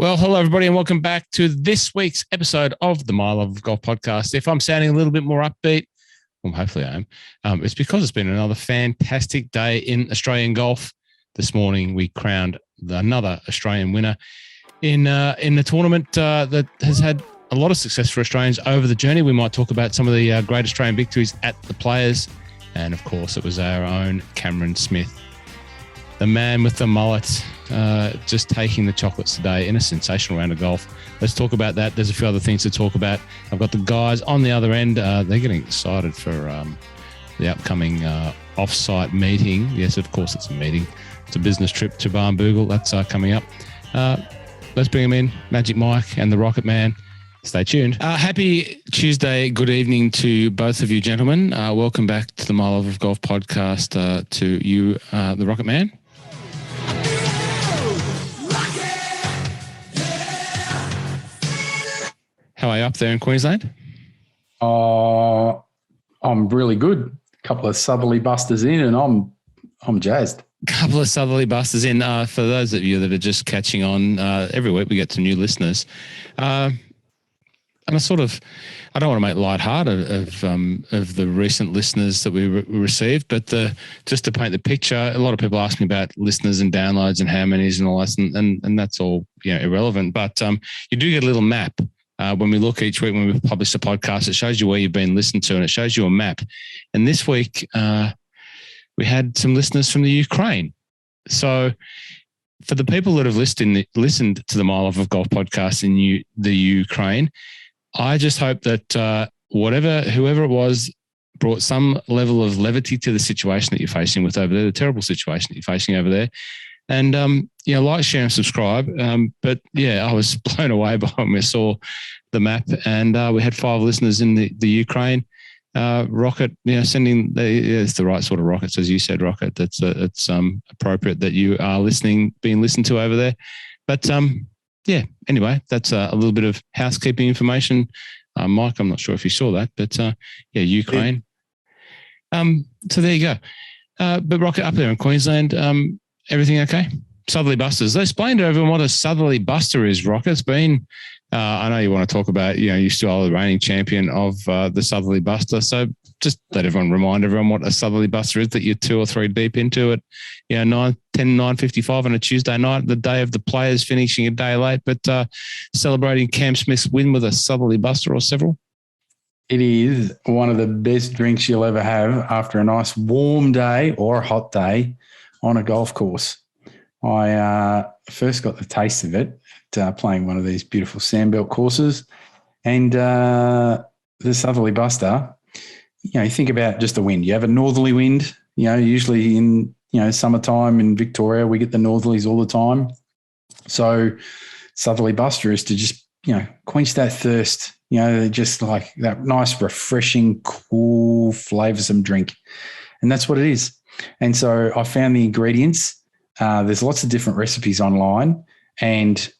Well, hello, everybody, and welcome back to this week's episode of the My Love of Golf podcast. If I'm sounding a little bit more upbeat, well, hopefully I am, it's because it's been another fantastic day in Australian golf. This morning, we crowned another Australian winner in the tournament that has had a lot of success for Australians over the journey. We might talk about some of the great Australian victories at the Players. And, of course, it was our own Cameron Smith, the man with the mullet, just taking the chocolates today in a sensational round of golf. Let's talk about that. There's a few other things to talk about. I've got the guys on the other end. They're getting excited for the upcoming off-site meeting. Yes, of course, it's a meeting. It's a business trip to Barnbougle. That's coming up. Let's bring them in. Magic Mike and the Rocket Man. Stay tuned. Happy Tuesday. Good evening to both of you, gentlemen. Welcome back to the My Love of Golf podcast to you, the Rocket Man. How are you up there in Queensland? I'm really good. A couple of southerly busters in, and I'm jazzed. Couple of southerly busters in. For those of you that are just catching on, every week we get some new listeners, and I don't want to make lighthearted of the recent listeners that we received, but just to paint the picture, a lot of people ask me about listeners and downloads and how many and all that, and that's all irrelevant. But you do get a little map. When we look each week, when we publish the podcast, it shows you where you've been listened to and it shows you a map. And this week, we had some listeners from the Ukraine. So for the people that have listened to the My Love of Golf podcast in the Ukraine, I just hope that whoever it was brought some level of levity to the situation that you're facing with over there, the terrible situation that you're facing over there. And, like, share, and subscribe. But, I was blown away by when we saw the map. And we had 5 listeners in the Ukraine. Rocket, sending it's the right sort of rockets, as you said, Rocket. It's appropriate that you are being listened to over there. But, anyway, that's a little bit of housekeeping information. Mike, I'm not sure if you saw that, but, Ukraine. Yeah. So there you go. But Rocket, up there in Queensland, everything okay? Southerly busters. Let's explain to everyone what a southerly buster is, Rocket. It's been, I know you want to talk about, you still are the reigning champion of the southerly buster. So just remind everyone what a southerly buster is that you're 2 or 3 deep into it. 9:55 on a Tuesday night, the day of the Players, finishing a day late, but celebrating Cam Smith's win with a southerly buster or several. It is one of the best drinks you'll ever have after a nice warm day or a hot day on a golf course. I first got the taste of it playing one of these beautiful sandbelt courses, and the southerly buster. You think about just the wind. You have a northerly wind. Usually in summertime in Victoria, we get the northerlies all the time. So southerly buster is to just quench that thirst. Just like that nice, refreshing, cool, flavoursome drink, and that's what it is. And so I found the ingredients. There's lots of different recipes online, and,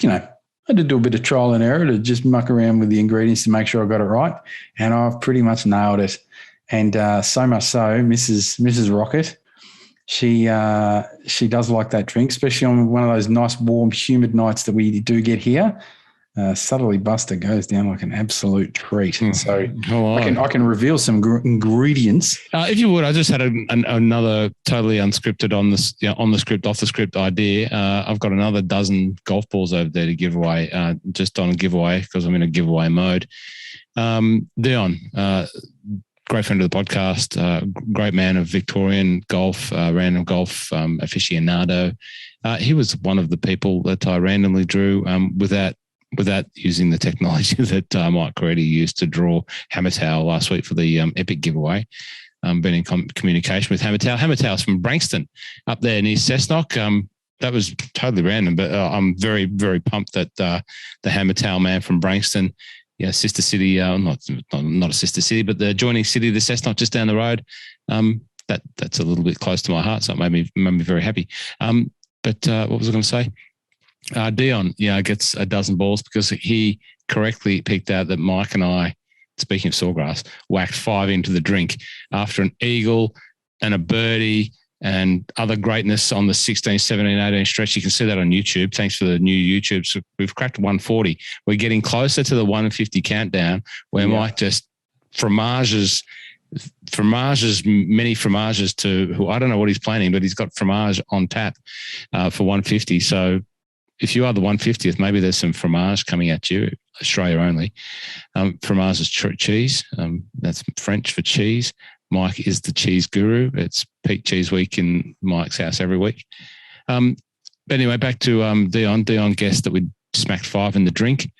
I had to do a bit of trial and error to just muck around with the ingredients to make sure I got it right. And I've pretty much nailed it. And so much so, Mrs. Rocket, she does like that drink, especially on one of those nice, warm, humid nights that we do get here. Southerly buster goes down like an absolute treat. So I can reveal some ingredients. If you would, I just had another totally unscripted off the script idea. I've got another dozen golf balls over there to give away, just on a giveaway because I'm in a giveaway mode. Dion, great friend of the podcast, great man of Victorian golf, random golf aficionado. He was one of the people that I randomly drew without using the technology that Mike Coretti used to draw Hammer Towel last week for the Epic giveaway. Been in communication with Hammer Towel. Hammer Towel's from Branxton, up there near Cessnock. That was totally random, but I'm very, very pumped that the Hammer Towel man from Branxton, sister city, not a sister city, but the adjoining city, the Cessnock just down the road. That's a little bit close to my heart, so it made me very happy. But what was I going to say? Dion, gets a dozen balls because he correctly picked out that Mike and I, speaking of Sawgrass, whacked 5 into the drink after an eagle and a birdie and other greatness on the 16, 17, 18 stretch. You can see that on YouTube. Thanks for the new YouTube. So we've cracked 140. We're getting closer to the 150 countdown where Mike just fromages, many fromages to who I don't know what he's planning, but he's got fromage on tap for 150. So if you are the 150th, maybe there's some fromage coming at you, Australia only. Fromage is cheese. That's French for cheese. Mike is the cheese guru. It's Peak Cheese Week in Mike's house every week. But anyway, back to Dion. Dion guessed that we smacked 5 in the drink.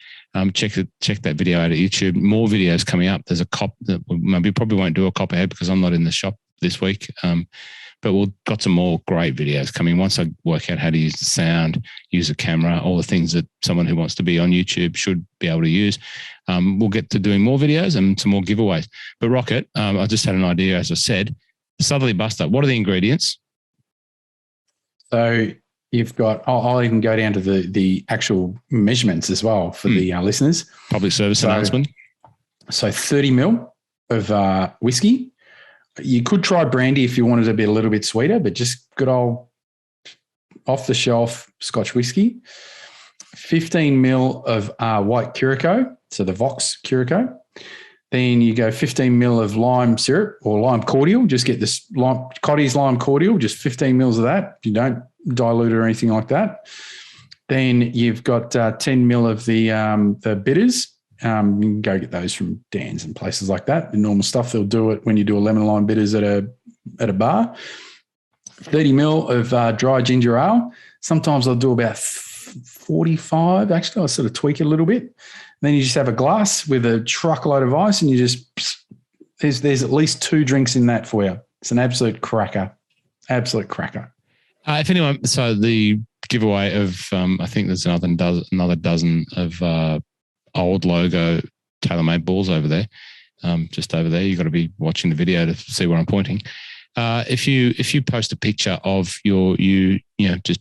Check that video out at YouTube. More videos coming up. There's a cop that we probably won't do a cop ahead because I'm not in the shop this week. But we've got some more great videos coming. Once I work out how to use the sound, use a camera, all the things that someone who wants to be on YouTube should be able to use. We'll get to doing more videos and some more giveaways. But Rocket, I just had an idea, as I said. Southerly Buster, what are the ingredients? So you've got, I'll even go down to the actual measurements as well for the listeners. Public service announcement. So 30 mil of whiskey. You could try brandy if you wanted to be a little bit sweeter, but just good old off-the-shelf Scotch whiskey. 15 mil of white Curacao, so the Vox Curacao. Then you go 15 mil of lime syrup or lime cordial. Just get this Cotty's lime cordial, just 15 mils of that. You don't dilute it or anything like that. Then you've got 10 mil of the bitters. You can go get those from Dan's and places like that. The normal stuff, they'll do it when you do a lemon lime bitters at a bar. 30 mil of dry ginger ale. Sometimes I'll do about 45. Actually, I'll sort of tweak it a little bit. And then you just have a glass with a truckload of ice and you just, there's at least 2 drinks in that for you. It's an absolute cracker. Absolute cracker. If anyone, so the giveaway of, I think there's another dozen of old logo TaylorMade balls over there, just over there. You've got to be watching the video to see where I'm pointing. If you post a picture of you just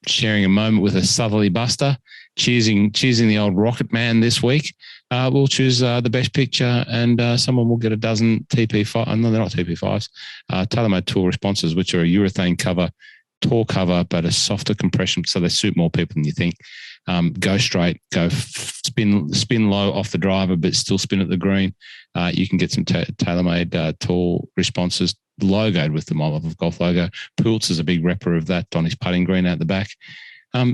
sharing a moment with a Southerly Buster, choosing the old Rocket Man this week, we'll choose the best picture and someone will get a dozen TP5. No, they're not TP5s. TaylorMade Tour Responses, which are a urethane cover, tall cover, but a softer compression, so they suit more people than you think. Go straight, spin low off the driver, but still spin at the green. You can get some TaylorMade tall responses logoed with the My Love of Golf logo. Poultz is a big repper of that on his putting green out the back.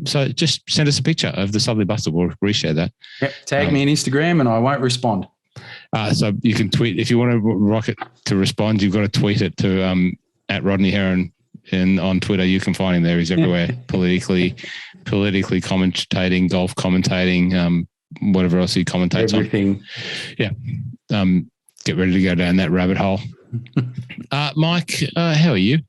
So just send us a picture of the Southerly Buster. We'll appreciate that. Yep. Tag me on Instagram and I won't respond. So you can tweet. If you want to Rocket to respond, you've got to tweet it to at Rodney Heron. And on Twitter, you can find him there. He's everywhere, politically commentating, golf commentating, whatever else he commentates Everything. on. Yeah. Get ready to go down that rabbit hole. Mike, how are you?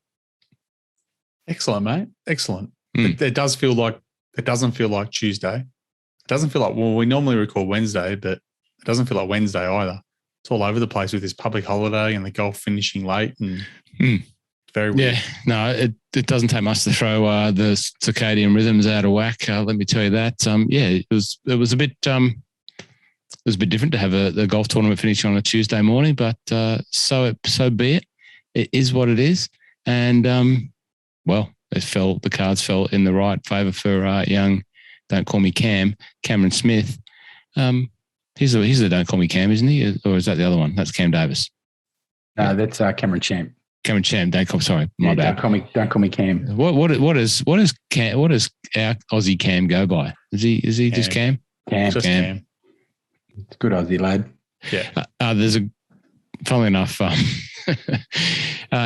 Excellent, mate. Excellent. It doesn't feel like Tuesday. It doesn't feel like, well, we normally record Wednesday, but it doesn't feel like Wednesday either. It's all over the place with this public holiday and the golf finishing late and very weird. Yeah, no, it doesn't take much to throw the circadian rhythms out of whack. Let me tell you that. It was a bit different to have the golf tournament finishing on a Tuesday morning, but so be it. It is what it is, and the cards fell in the right favour for young. Don't call me Cameron Smith. He's the Don't Call Me Cam, isn't he? Or is that the other one? That's Cam Davis. That's Cameron Champ. Cameron Champ, my bad. Don't call me Cam. What does our Aussie Cam go by? Is he just Cam? Cam. Just Cam. It's good Aussie lad. Yeah. Funnily enough,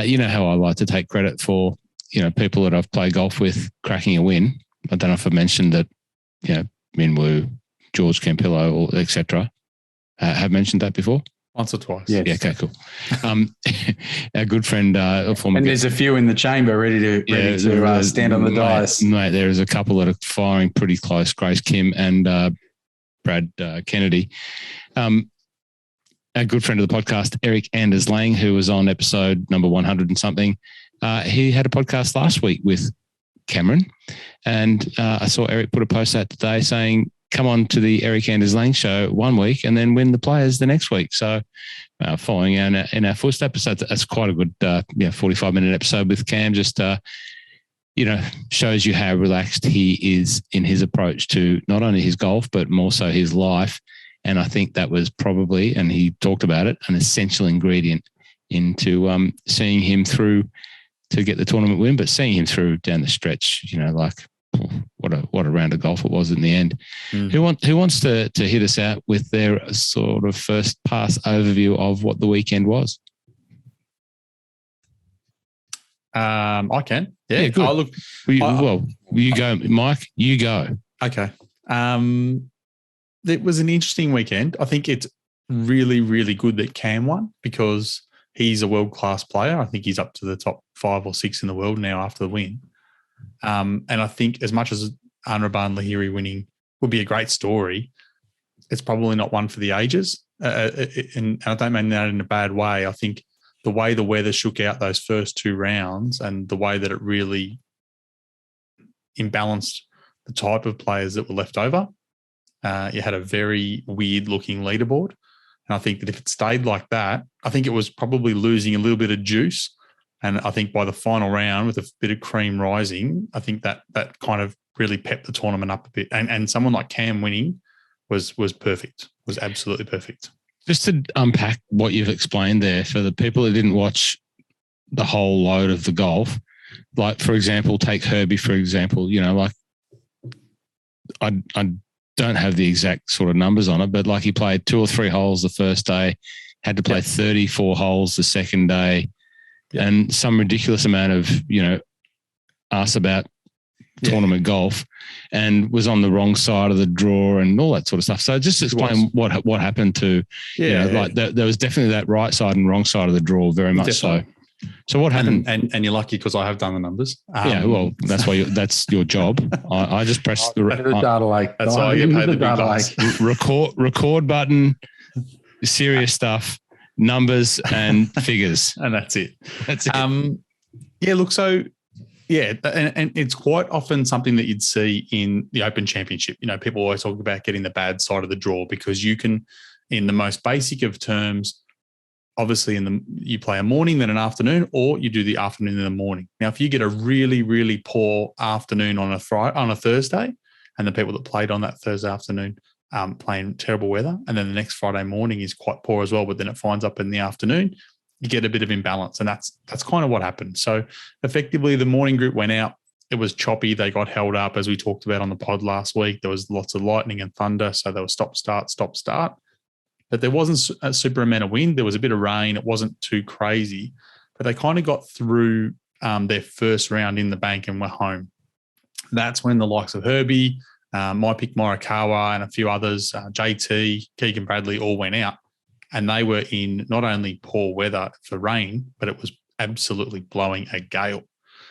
you know how I like to take credit for people that I've played golf with cracking a win. I don't know if I mentioned that. Min Woo, George Campillo, or etc. Have mentioned that before. Once or twice. Yes. Yeah, okay, cool. Our good friend, and there's a few in the chamber ready to stand on the dais. Mate, there is a couple that are firing pretty close. Grace Kim and Brad Kennedy. Our good friend of the podcast, Eric Anders Lang, who was on episode number 100 and something. He had a podcast last week with Cameron, and I saw Eric put a post out today saying come on to the Eric Anders Lane show one week and then win the Players the next week. So following in our footsteps, that's quite a good 45-minute episode with Cam. Just shows you how relaxed he is in his approach to not only his golf but more so his life. And I think that was probably, and he talked about it, an essential ingredient into seeing him through to get the tournament win, but seeing him through down the stretch, what a round of golf it was in the end. Who wants to hit us out with their sort of first pass overview of what the weekend was? I can. Yeah, good. You go, Mike. You go. Okay. It was an interesting weekend. I think it's really, really good that Cam won because he's a world-class player. I think he's up to the top 5 or 6 in the world now after the win. And I think as much as Anraban Lahiri winning would be a great story, it's probably not one for the ages. And I don't mean that in a bad way. I think the way the weather shook out those first 2 rounds and the way that it really imbalanced the type of players that were left over, you had a very weird-looking leaderboard. And I think that if it stayed like that, I think it was probably losing a little bit of juice. And I think by the final round, with a bit of cream rising, I think that kind of really pepped the tournament up a bit. And someone like Cam winning was perfect, was absolutely perfect. Just to unpack what you've explained there for the people that didn't watch the whole load of the golf, like, for example, take Herbie, for example, I don't have the exact sort of numbers on it, but like he played 2 or 3 holes the first day, had to play 34 holes the second day, and some ridiculous amount of, ask about tournament golf, and was on the wrong side of the draw and all that sort of stuff. So just explain what happened to, there was definitely that right side and wrong side of the draw, very much definitely. So what happened? And you're lucky because I have done the numbers. That's why that's your job. I just press the data lake. That's why I get paid the big bucks. record button, serious stuff, numbers and figures, and that's it. And it's quite often something that you'd see in the Open Championship. People always talk about getting the bad side of the draw because you can, in the most basic of terms, obviously you play a morning, then an afternoon, or you do the afternoon and the morning. Now, if you get a really, really poor afternoon on a Thursday, and the people that played on that Thursday afternoon playing terrible weather, and then the next Friday morning is quite poor as well, but then it finds up in the afternoon, you get a bit of imbalance, and that's kind of what happened. So effectively, the morning group went out. It was choppy. They got held up, as we talked about on the pod last week. There was lots of lightning and thunder, so there was stop, start. But there wasn't a super amount of wind. There was a bit of rain. It wasn't too crazy. But they kind of got through their first round in the bank and were home. That's when the likes of Herbie, my pick Morikawa, and a few others, JT, Keegan Bradley, all went out. And they were in not only poor weather for rain, but it was absolutely blowing a gale.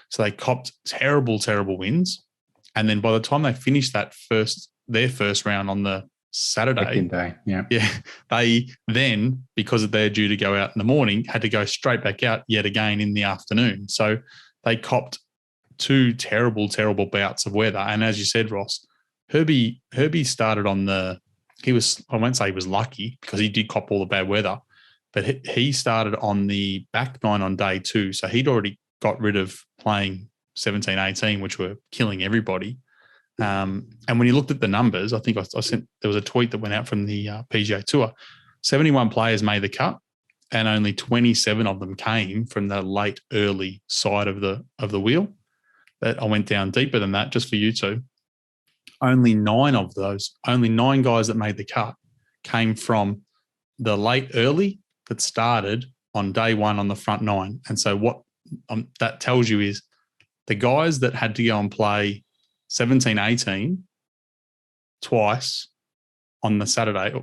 So they copped terrible, terrible winds. And then by the time they finished their first round on the Saturday, they then, because they're due to go out in the morning, had to go straight back out yet again in the afternoon. So they copped 2 terrible, terrible bouts of weather. And as you said, Ross, Herbie started on I won't say he was lucky because he did cop all the bad weather, but he started on the back 9 on day 2. So he'd already got rid of playing 17, 18, which were killing everybody. And when you looked at the numbers, I think I sent, there was a tweet that went out from the PGA Tour. 71 players made the cut, and only 27 of them came from the late, early side of the wheel. That I went down deeper than that just for you two. Only 9 guys that made the cut came from the late, early that started on day 1 on the front 9. And so what that tells you is the guys that had to go and play 17, 18 twice on the Saturday,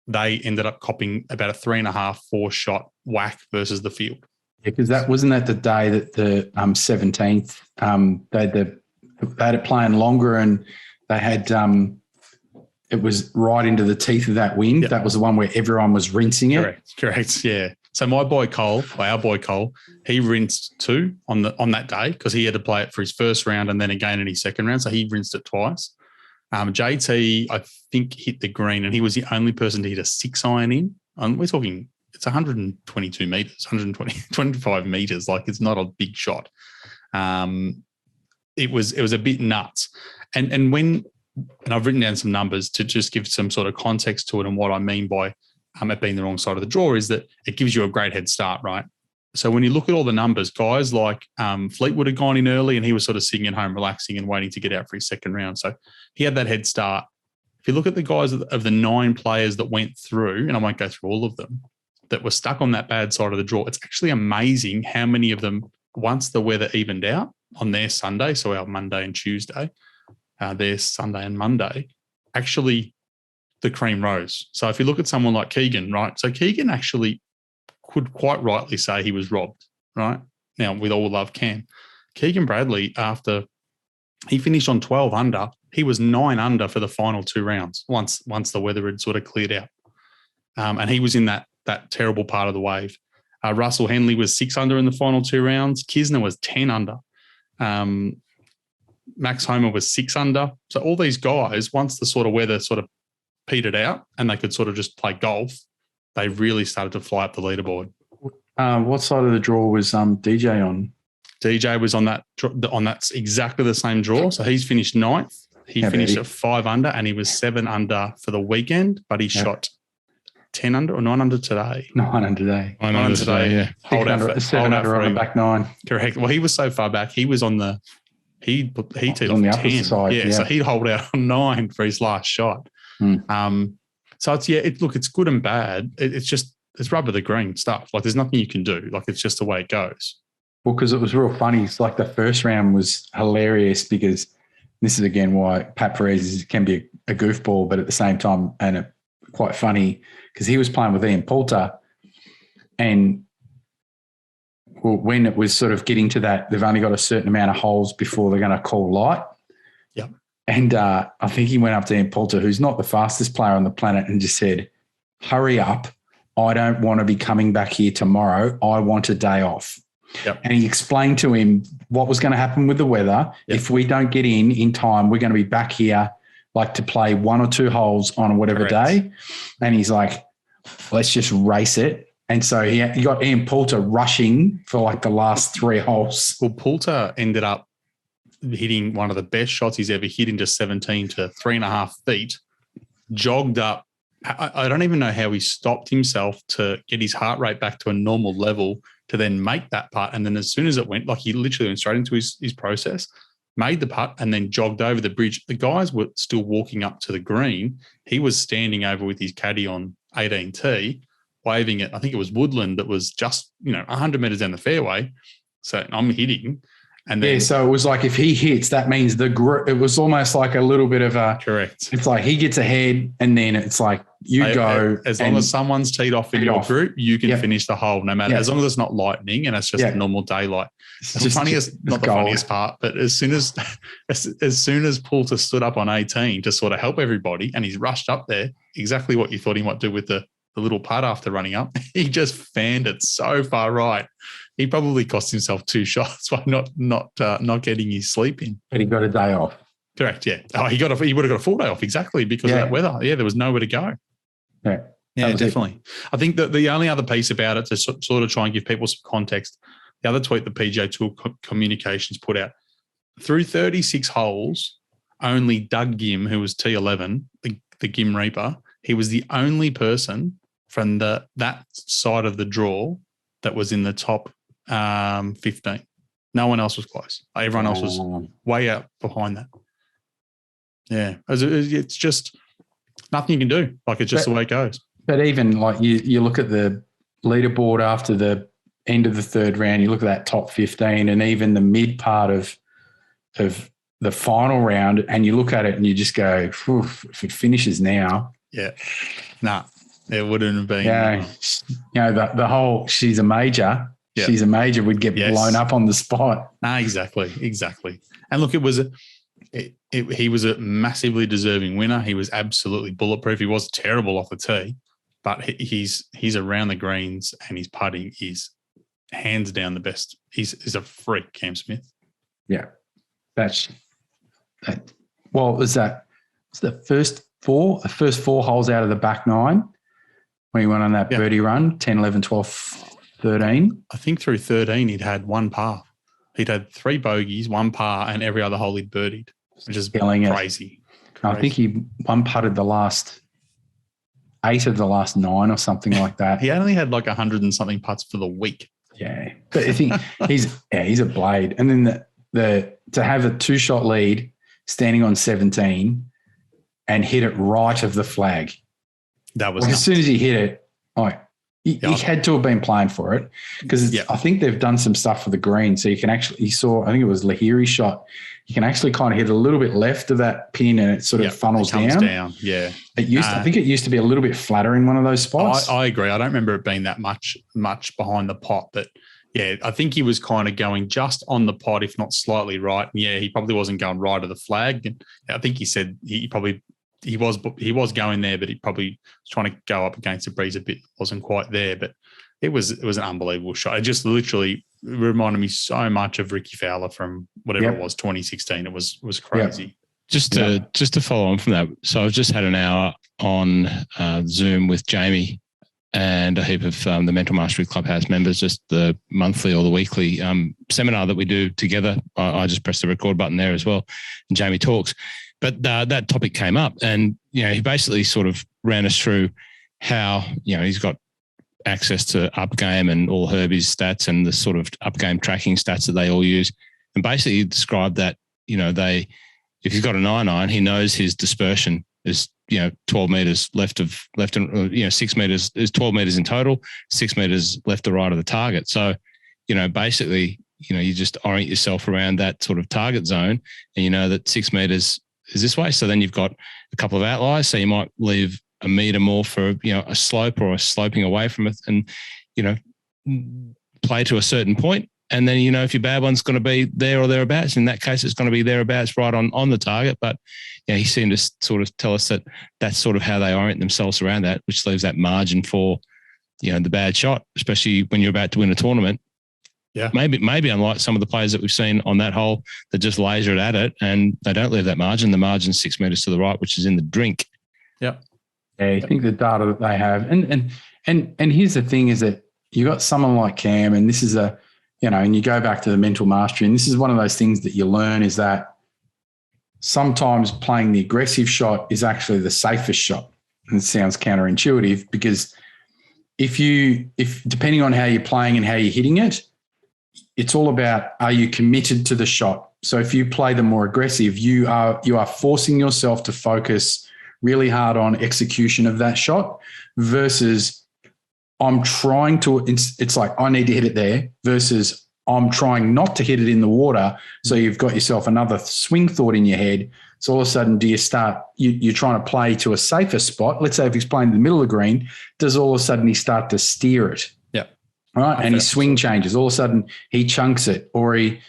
they ended up copping about a 3.5, 4 shot whack versus the field. Yeah, because wasn't that the day that the 17th they had it playing longer, and they had it was right into the teeth of that wind. Yep. That was the one where everyone was rinsing it. Correct. Yeah. So our boy Cole, he rinsed 2 on that day because he had to play it for his first round and then again in his second round. So he rinsed it twice. JT, I think, hit the green, and he was the only person to hit a 6-iron in. We're talking, it's 122 meters, 25 meters. Like, it's not a big shot. It was a bit nuts. And I've written down some numbers to just give some sort of context to it, and what I mean by it being the wrong side of the draw is that it gives you a great head start, right? So when you look at all the numbers, guys like Fleetwood had gone in early, and he was sort of sitting at home relaxing and waiting to get out for his second round. So he had that head start. If you look at the guys of the 9 players that went through, and I won't go through all of them, that were stuck on that bad side of the draw, it's actually amazing how many of them, once the weather evened out on their Sunday, so our Monday and Tuesday, their Sunday and Monday, actually the cream rose. So if you look at someone like Keegan, right? So Keegan actually could quite rightly say he was robbed, right? Now, with all love, Cam. Keegan Bradley, after he finished on 12 under, he was 9 under for the final 2 rounds once the weather had sort of cleared out. And he was in that terrible part of the wave. Russell Henley was 6 under in the final 2 rounds. Kisner was 10 under. Max Homer was 6 under. So all these guys, once the sort of weather sort of petered out and they could sort of just play golf, they really started to fly up the leaderboard. What side of the draw was DJ on? DJ was on that exactly the same draw. So he's finished 9th. He finished at 5 under, and he was 7 under for the weekend, but he shot 10 under or 9 under today. 9 under today. 9 under today, yeah. Hold out 7 under on the back 9. Correct. Well, he was so far back. He was on the he teed on the off upper 10. side. Yeah, so he'd hold out on 9 for his last shot. So it's good and bad. It's rubber the green stuff. Like, there's nothing you can do. Like, it's just the way it goes. Well, because it was real funny. It's like the first round was hilarious, because this is again why Pat Perez can be a goofball, but at the same time, and quite funny, because he was playing with Ian Poulter, and when it was sort of getting to that, they've only got a certain amount of holes before they're going to call light. Yeah. And I think he went up to Ian Poulter, who's not the fastest player on the planet, and just said, "Hurry up. I don't want to be coming back here tomorrow. I want a day off." Yep. And he explained to him what was going to happen with the weather. Yep. If we don't get in time, we're going to be back here like to play 1 or 2 holes on whatever day. And he's like, let's just race it. And so he got Ian Poulter rushing for like the last 3 holes. Well, Poulter ended up hitting one of the best shots he's ever hit into 17 to 3.5 feet, jogged up. I don't even know how he stopped himself to get his heart rate back to a normal level to then make that putt. And then as soon as it went, like, he literally went straight into his process, made the putt, and then jogged over the bridge. The guys were still walking up to the green. He was standing over with his caddy on 18T, waving it. I think it was Woodland that was just, 100 metres down the fairway. So I'm hitting. And then, so it was like, if he hits, that means it was almost like a little bit of a... Correct. It's like he gets ahead, and then it's like go. As long as someone's teed off in your group, you can finish the hole, no matter, as long as it's not lightning and it's just a normal daylight. It's the funniest part, but as soon as Poulter stood up on 18 to sort of help everybody, and he's rushed up there, exactly what you thought he might do with the little putt after running up, he just fanned it so far right. He probably cost himself 2 shots by not getting his sleep in. But he got a day off. Correct, yeah. Oh, he would have got a full day off, exactly, because of that weather. Yeah, there was nowhere to go. Yeah, definitely. I think that the only other piece about it, to sort of try and give people some context, the other tweet the PGA Tour Communications put out, through 36 holes, only Doug Gim, who was T11, the Gim Reaper, he was the only person from that side of the draw that was in the top 15. No one else was close. Everyone else was way out behind that. Yeah, it's just nothing you can do. Like, it's just the way it goes. But even like you look at the leaderboard after the end of the 3rd round, you look at that top 15, and even the mid part of the final round, and you look at it and you just go, if it finishes now. Yeah. Nah, it wouldn't have been. Yeah. The whole she's a major. Yeah. She's a major would get blown up on the spot. Exactly. And look, he was a massively deserving winner. He was absolutely bulletproof. He was terrible off the tee, but he's around the greens, and his putting is hands down the best. He's a freak, Cam Smith. Yeah. That's that. Well, is that the first four holes out of the back nine when he went on that birdie run, 10, 11, 12, 13. I think through 13 he'd had one par. He'd had 3 bogeys, 1 par, and every other hole he'd birdied, which is crazy. I think he one-putted the last 8 of the last 9 or something like that. He only had like 100 and something putts for the week. Yeah. But I think he's a blade. And then to have a 2-shot lead standing on 17 and hit it right of the flag. That was as soon as he hit it, he had to have been playing for it because I think they've done some stuff for the green. So you can actually, I think it was Lahiri's shot. You can actually kind of hit a little bit left of that pin and it sort of funnels down. Yeah. I think it used to be a little bit flatter in one of those spots. I agree. I don't remember it being that much behind the pot, but yeah, I think he was kind of going just on the pot, if not slightly right. And yeah, he probably wasn't going right of the flag. And I think he said he was going there, but he probably was trying to go up against the breeze a bit. Wasn't quite there, but it was an unbelievable shot. It just literally reminded me so much of Ricky Fowler from whatever it was, 2016. It was crazy. Just to follow on from that. So I've just had an hour on Zoom with Jamie and a heap of the Mental Mastery Clubhouse members, just the monthly or the weekly seminar that we do together. I just press the record button there as well, and Jamie talks. But that topic came up, and he basically sort of ran us through how he's got access to UpGame and all Herbie's stats and the sort of UpGame tracking stats that they all use, and basically described that if he's got a 9-iron, he knows his dispersion is 12 meters left, 6 meters is 12 meters in total, 6 meters left or right of the target. So basically you just orient yourself around that sort of target zone, and you know that 6 meters is this way. So then you've got a couple of outliers. So you might leave a meter more for, a slope or a sloping away from it and, play to a certain point. And then, if your bad one's going to be there or thereabouts, in that case, it's going to be thereabouts right on the target. But he seemed to sort of tell us that that's sort of how they orient themselves around that, which leaves that margin for, the bad shot, especially when you're about to win a tournament. Yeah. Maybe unlike some of the players that we've seen on that hole that just laser it at it and they don't leave that margin. The margin's 6 meters to the right, which is in the drink. Yeah. Yeah, I think the data that they have. And here's the thing is that you got someone like Cam, and this is and you go back to the mental mastery, and this is one of those things that you learn is that sometimes playing the aggressive shot is actually the safest shot. And it sounds counterintuitive because if depending on how you're playing and how you're hitting it, it's all about, are you committed to the shot? So if you play the more aggressive, you are forcing yourself to focus really hard on execution of that shot versus I'm trying to, it's like I need to hit it there versus I'm trying not to hit it in the water. So you've got yourself another swing thought in your head. So all of a sudden, do you start, you're trying to play to a safer spot. Let's say if he's playing in the middle of the green, does all of a sudden he start to steer it? Yeah. Right. And his swing changes. All of a sudden he chunks it or he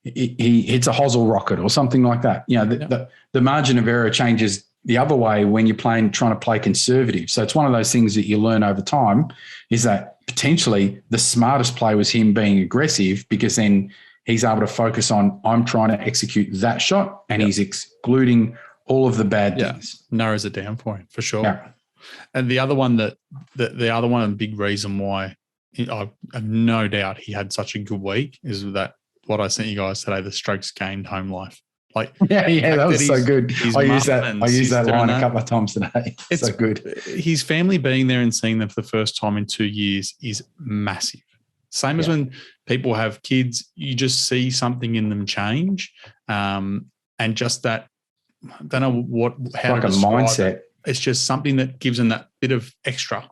hits a hosel rocket or something like that. The margin of error changes the other way when you're trying to play conservative. So it's one of those things that you learn over time is that potentially the smartest play was him being aggressive because then he's able to focus on, I'm trying to execute that shot and he's excluding all of the bad things. Narrows it down for him for sure. Yeah. And the other one and big reason why I have no doubt he had such a good week is that what I sent you guys today, the strokes gained home life. Like, that was so good. I used that line a couple of times today. It's so good. His family being there and seeing them for the first time in 2 years is massive. Same as when people have kids, you just see something in them change. And just that, I don't know how like to describe a mindset. It's just something that gives him that bit of extra.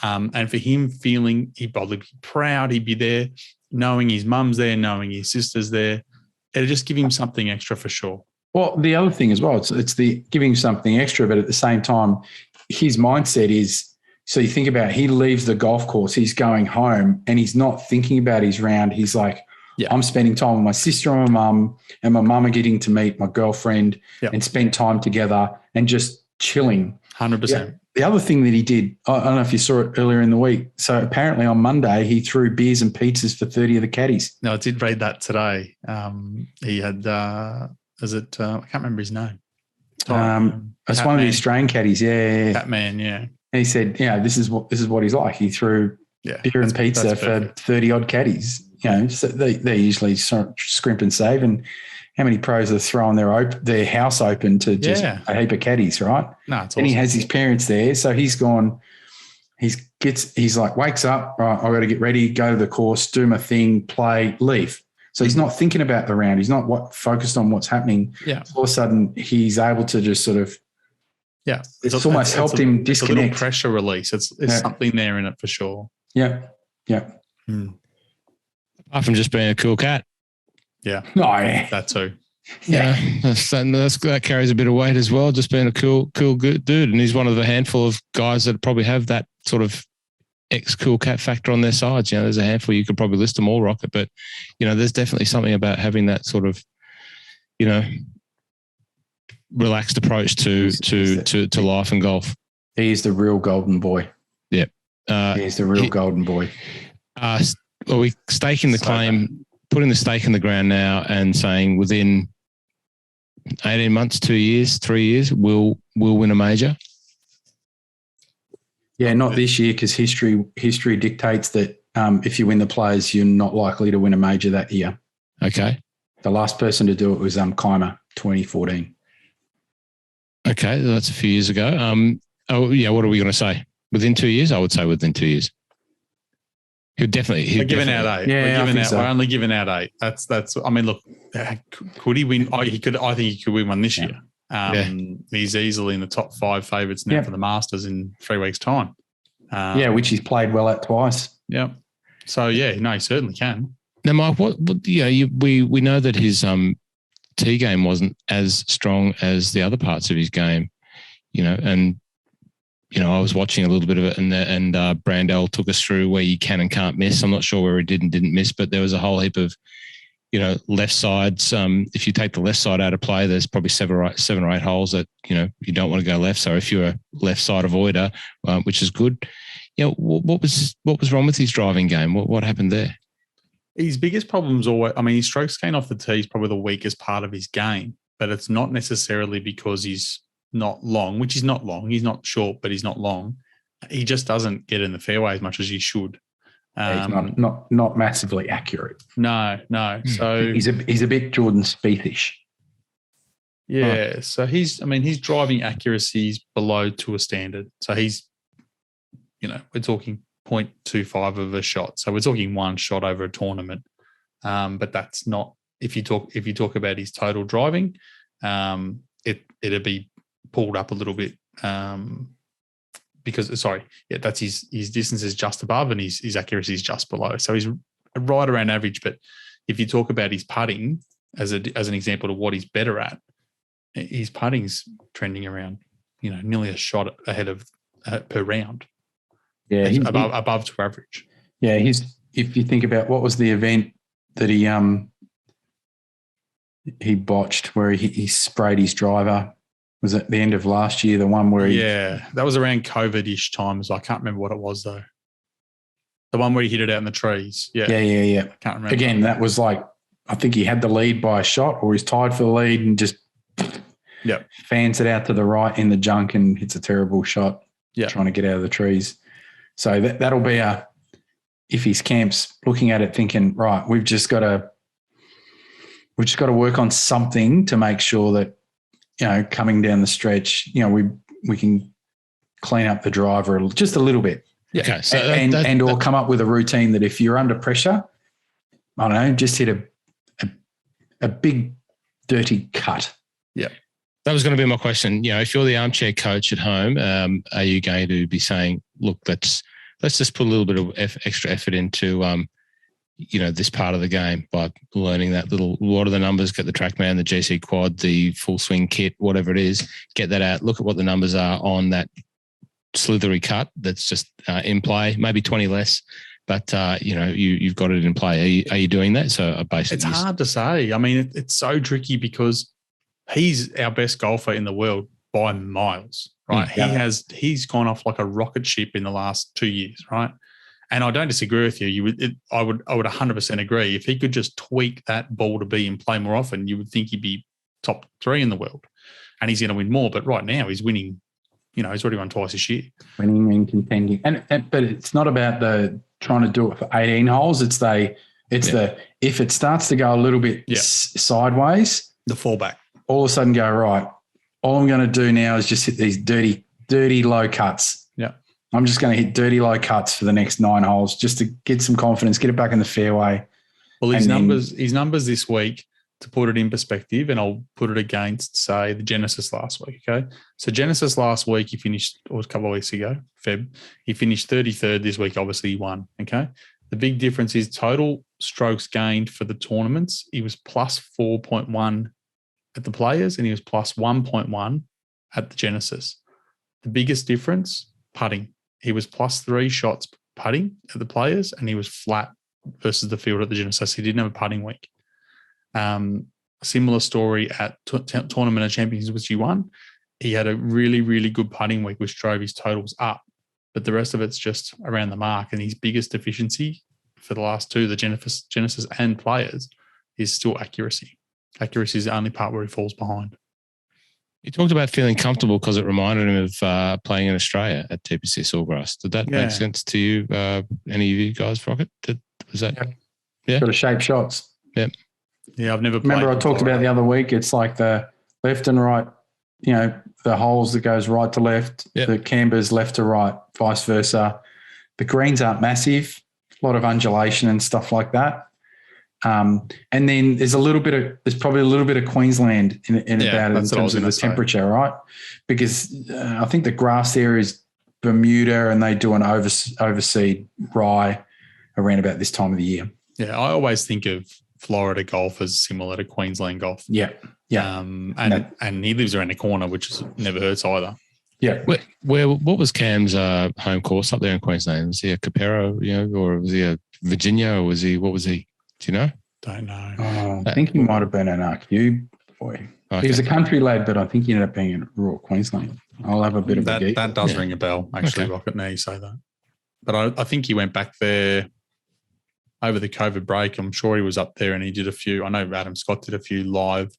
And for him feeling he'd probably be proud, he'd be there, knowing his mum's there, knowing his sister's there. It'll just give him something extra for sure. Well, the other thing as well, it's the giving something extra, but at the same time, his mindset is, so you think about it, he leaves the golf course, he's going home and he's not thinking about his round. He's like, I'm spending time with my sister and my mum are getting to meet my girlfriend and spend time together and just chilling. 100%. Yeah. The other thing that he did, I don't know if you saw it earlier in the week. So apparently on Monday, he threw beers and pizzas for 30 of the caddies. No, I did read that today. He had, I can't remember his name. It's one of the Australian caddies. Yeah. Batman, yeah. He said, this is what he's like. He threw beer and pizza for 30 odd caddies. So they usually sort of scrimp and save. And how many pros are throwing their house open to just a heap of caddies, right? No, it's and awesome. He has his parents there, so he's gone. He's like, wakes up, right, I've got to get ready, go to the course, do my thing, play, leave. So he's not thinking about the round. He's not focused on what's happening. Yeah. All of a sudden, he's able to just sort of, it's almost helped him disconnect. It's a little pressure release. It's something there in it for sure. Yeah. Apart from just being a cool cat. Yeah. No, yeah. That too. Yeah, that carries a bit of weight as well. Just being a cool good dude, and he's one of the handful of guys that probably have that sort of ex-cool cat factor on their sides. There's a handful. You could probably list them all, Rocket, but there's definitely something about having that sort of, relaxed approach to life and golf. He is the real golden boy. Yeah, he is the real golden boy. Well, we staking the claim, putting the stake in the ground now, and saying within 18 months, 2 years, 3 years, we'll win a major. Yeah, not this year, because history dictates that if you win the Players, you're not likely to win a major that year. Okay. The last person to do it was Keimer, 2014. Okay, that's a few years ago. What are we going to say? Within 2 years? I would say within 2 years. We're giving out 8. Yeah, we're only giving out 8. That's. I mean, look, could he win? I think he could win one this year. He's easily in the top 5 favourites now for the Masters in 3 weeks' time. Which he's played well at twice. Yeah. So he certainly can. Now, Mike, we know that his tee game wasn't as strong as the other parts of his game, and. I was watching a little bit of it, and Brandell took us through where you can and can't miss. I'm not sure where he did and didn't miss, but there was a whole heap of, left sides. If you take the left side out of play, there's probably 7 or 8 holes that, you don't want to go left. So if you're a left side avoider, which is good, what was wrong with his driving game? What happened there? His biggest problem's always, his strokes gain off the tee is probably the weakest part of his game, but it's not necessarily because he's not long, which he's not long. He's not short, but he's not long. He just doesn't get in the fairway as much as he should. He's not massively accurate. No. So he's a bit Jordan Spiethish. Yeah. So his driving accuracy is below to a standard. So he's, we're talking 0.25 of a shot. So we're talking one shot over a tournament. But that's not, if you talk about his total driving, it'd be pulled up a little bit because that's his distance is just above and his accuracy is just below. So he's right around average. But if you talk about his putting as an example of what he's better at, his putting's trending around, nearly a shot ahead of per round. Yeah, above to average. Yeah, if you think about what was the event that he botched where he sprayed his driver. Was it the end of last year, the one where that was around COVID-ish times. I can't remember what it was, though. The one where he hit it out in the trees. Yeah. I can't remember. Again, that was like, I think he had the lead by a shot or he's tied for the lead and just fans it out to the right in the junk and hits a terrible shot trying to get out of the trees. So that'll be if his camp's looking at it thinking, right, we've just got to work on something to make sure that, coming down the stretch, we can clean up the driver just a little bit. Yeah. Okay. So or come up with a routine that if you're under pressure, I don't know, just hit a big dirty cut. Yeah. That was going to be my question. If you're the armchair coach at home, are you going to be saying, look, let's just put a little bit of extra effort into this part of the game by learning what are the numbers, get the TrackMan, the GC quad, the full swing kit, whatever it is, get that out, look at what the numbers are on that slithery cut that's just in play, maybe 20 less, but you've got it in play. Are you doing that? So basically, it's hard to say. It's so tricky because he's our best golfer in the world by miles, right? Yeah. He's gone off like a rocket ship in the last 2 years, right? And I don't disagree with you. I would 100% agree. If he could just tweak that ball to be in play more often, you would think he'd be top 3 in the world, and he's going to win more. But right now he's winning. He's already won twice this year. Winning and contending, but it's not about the trying to do it for 18 holes. It's if it starts to go a little bit sideways, the fallback. All of a sudden go, right, all I'm going to do now is just hit these dirty low cuts. Yeah. I'm just going to hit dirty low cuts for the next 9 holes just to get some confidence, get it back in the fairway. Well, his numbers this week, to put it in perspective, and I'll put it against, say, the Genesis last week, okay? So Genesis last week, he finished, or a couple of weeks ago, Feb, he finished 33rd. This week, obviously, he won, okay? The big difference is total strokes gained for the tournaments. He was plus 4.1 at the Players, and he was plus 1.1 at the Genesis. The biggest difference, putting. He was plus 3 shots putting at the Players, and he was flat versus the field at the Genesis. He didn't have a putting week. Similar story at Tournament of Champions, which he won. He had a really, really good putting week, which drove his totals up. But the rest of it's just around the mark. And his biggest deficiency for the last 2, the Genesis and Players, is still accuracy. Accuracy is the only part where he falls behind. You talked about feeling comfortable because it reminded him of playing in Australia at TPC Sawgrass. Did that make sense to you? Any of you guys, Rocket? Was that? Yeah. Got to shape shots. Yep. Yeah, I've never played. Remember I talked about the other week, it's like the left and right, the holes that goes right to left, the cambers left to right, vice versa. The greens aren't massive, a lot of undulation and stuff like that. And then there's probably a little bit of Queensland in terms of the temperature, right? Because I think the grass there is Bermuda, and they do an overseed rye around about this time of the year. Yeah, I always think of Florida golf as similar to Queensland golf. Yeah. And he lives around the corner, which never hurts either. Yeah. What was Cam's home course up there in Queensland? Was he a Capero, or was he a Virginia, or what was he? Do you know? Don't know. Oh, I think he might have been an RQ boy. Okay. He was a country lad, but I think he ended up being in rural Queensland. I'll have a bit of a geek. That does ring a bell, actually, Rocket, now you say that. But I think he went back there over the COVID break. I'm sure he was up there and he did a few. I know Adam Scott did a few live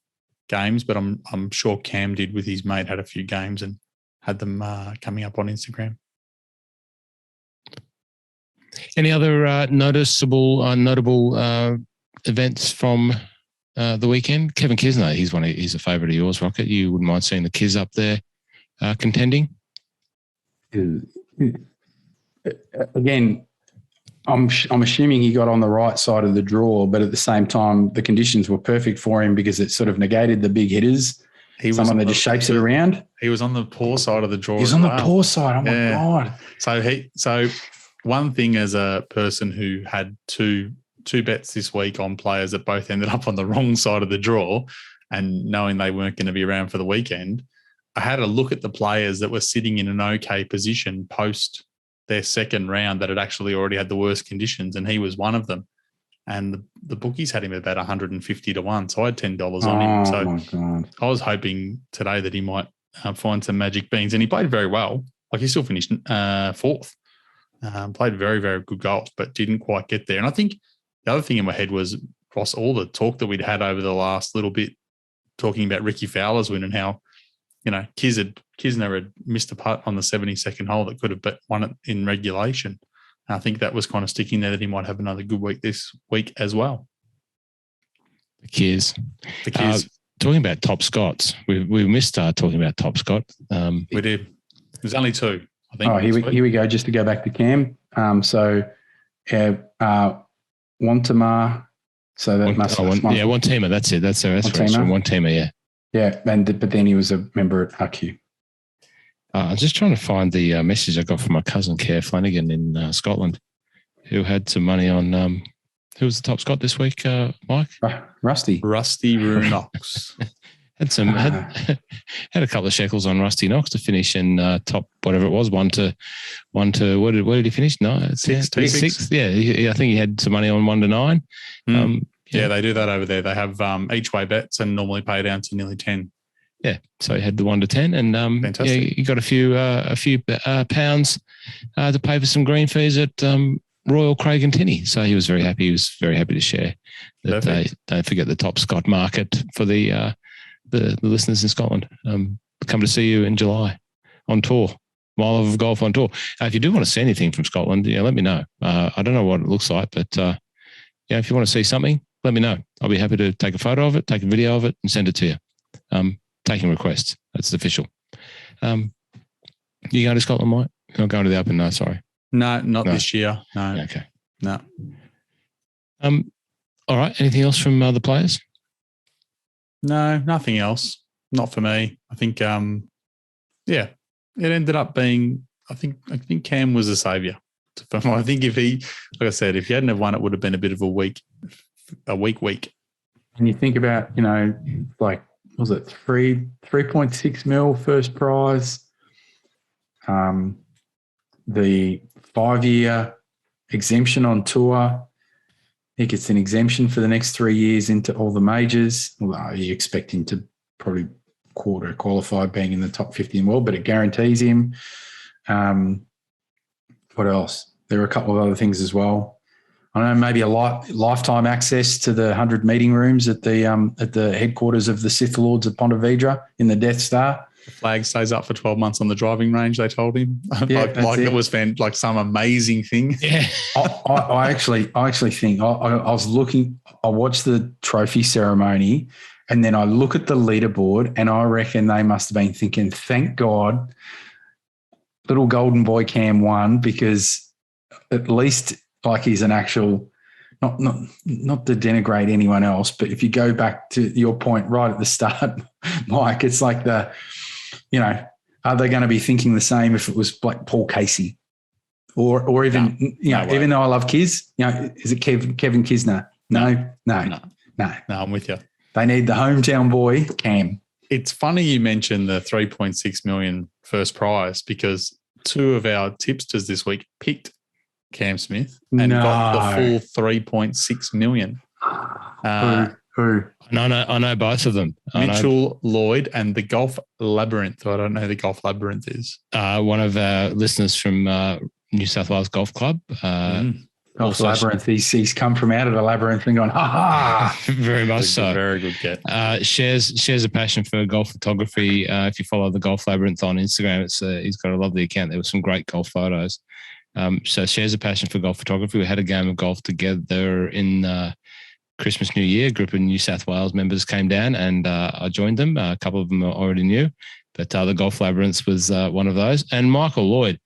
games, but I'm sure Cam did with his mate, had a few games and had them coming up on Instagram. Any other notable events from the weekend? Kevin Kisner, he's a favourite of yours, Rocket. You wouldn't mind seeing the Kiz up there contending? Again, I'm assuming he got on the right side of the draw, but at the same time, the conditions were perfect for him because it sort of negated the big hitters. Someone that just shapes it around. He was on the poor side of the draw. He was on the poor side. Oh my God. So one thing, as a person who had two bets this week on players that both ended up on the wrong side of the draw, and knowing they weren't going to be around for the weekend, I had a look at the players that were sitting in an okay position post their second round that had actually already had the worst conditions, and he was one of them. And the bookies had him at about 150 to 1. So I had $10 on him. So my God. I was hoping today that he might find some magic beans, and he played very well. Like, he still finished fourth. Played very, very good golf, but didn't quite get there. And I think the other thing in my head was, Ross, all the talk that we'd had over the last little bit, talking about Ricky Fowler's win and how, Kisner had missed a putt on the 72nd hole that could have won it in regulation. And I think that was kind of sticking there, that he might have another good week this week as well. The Kiz. Talking about top Scots, we missed talking about top Scott. We did. There's only 2, I think. Oh, here we go. Just to go back to Cam. Wantamar. So that must have been one teamer. That's it. That's one teamer. Yeah. Yeah, but then he was a member at RQ. I'm just trying to find the message I got from my cousin, Kerr Flanagan in Scotland, who had some money on who was the top Scot this week, Mike? Rusty Knox. had a couple of shekels on Rusty Knox to finish in top, whatever it was, one to where did he finish? No, sixth. Yeah, I think he had some money on 1 to 9. Yeah, they do that over there. They have each way bets and normally pay down to nearly 10. Yeah, so he had the 1 to 10, and he got a few pounds to pay for some green fees at Royal Craig and Tinney. So he was very happy. He was very happy to share that. Don't forget the top Scott market for the the listeners in Scotland. Come to see you in July on tour. Mile of Golf on tour. If you do want to see anything from Scotland, let me know. I don't know what it looks like, but if you want to see something, let me know. I'll be happy to take a photo of it, take a video of it, and send it to you. Taking requests. That's official. You going to Scotland, Mike? You're not going to the Open? No, sorry. No, not this year. No. Yeah, okay. No. All right. Anything else from other players? No, nothing else. Not for me. I think, it ended up being. I think Cam was a saviour. I think if he hadn't have won, it would have been a bit of a week. And you think about, was it 3.6 mil first prize? The 5-year exemption on tour. He gets an exemption for the next 3 years into all the majors. Well, you expect him to probably quarter qualify being in the top 50 in the world, but it guarantees him. What else? There are a couple of other things as well. I don't know, maybe a lifetime access to the 100 meeting rooms at the headquarters of the Sith Lords of Pontevedra in the Death Star. The flag stays up for 12 months on the driving range, they told him. Yeah, it was like some amazing thing. Yeah. I actually think I watched the trophy ceremony and then I look at the leaderboard and I reckon they must have been thinking, thank God little golden boy Cam won, because at least he's an actual, not to denigrate anyone else, but if you go back to your point right at the start, Mike, it's like are they going to be thinking the same if it was like Paul Casey or even, even though I love Kiz, is it Kevin Kisner? No, I'm with you. They need the hometown boy, Cam. It's funny you mentioned the 3.6 million first prize, because 2 of our tipsters this week picked Cam Smith and got the full 3.6 million. Who? I know both of them. Mitchell Lloyd and the Golf Labyrinth. I don't know who the Golf Labyrinth is. One of our listeners from New South Wales Golf Club. Golf Labyrinth. He's come from out of the labyrinth and gone, ha ha. Very much so. Very good get. Shares a passion for golf photography. If you follow the Golf Labyrinth on Instagram, he's got a lovely account. There were some great golf photos. So shares a passion for golf photography. We had a game of golf together in Christmas, New Year. A group of New South Wales members came down and I joined them. A couple of them I already knew, but the Golf Labyrinth was one of those. And Michael Lloyd,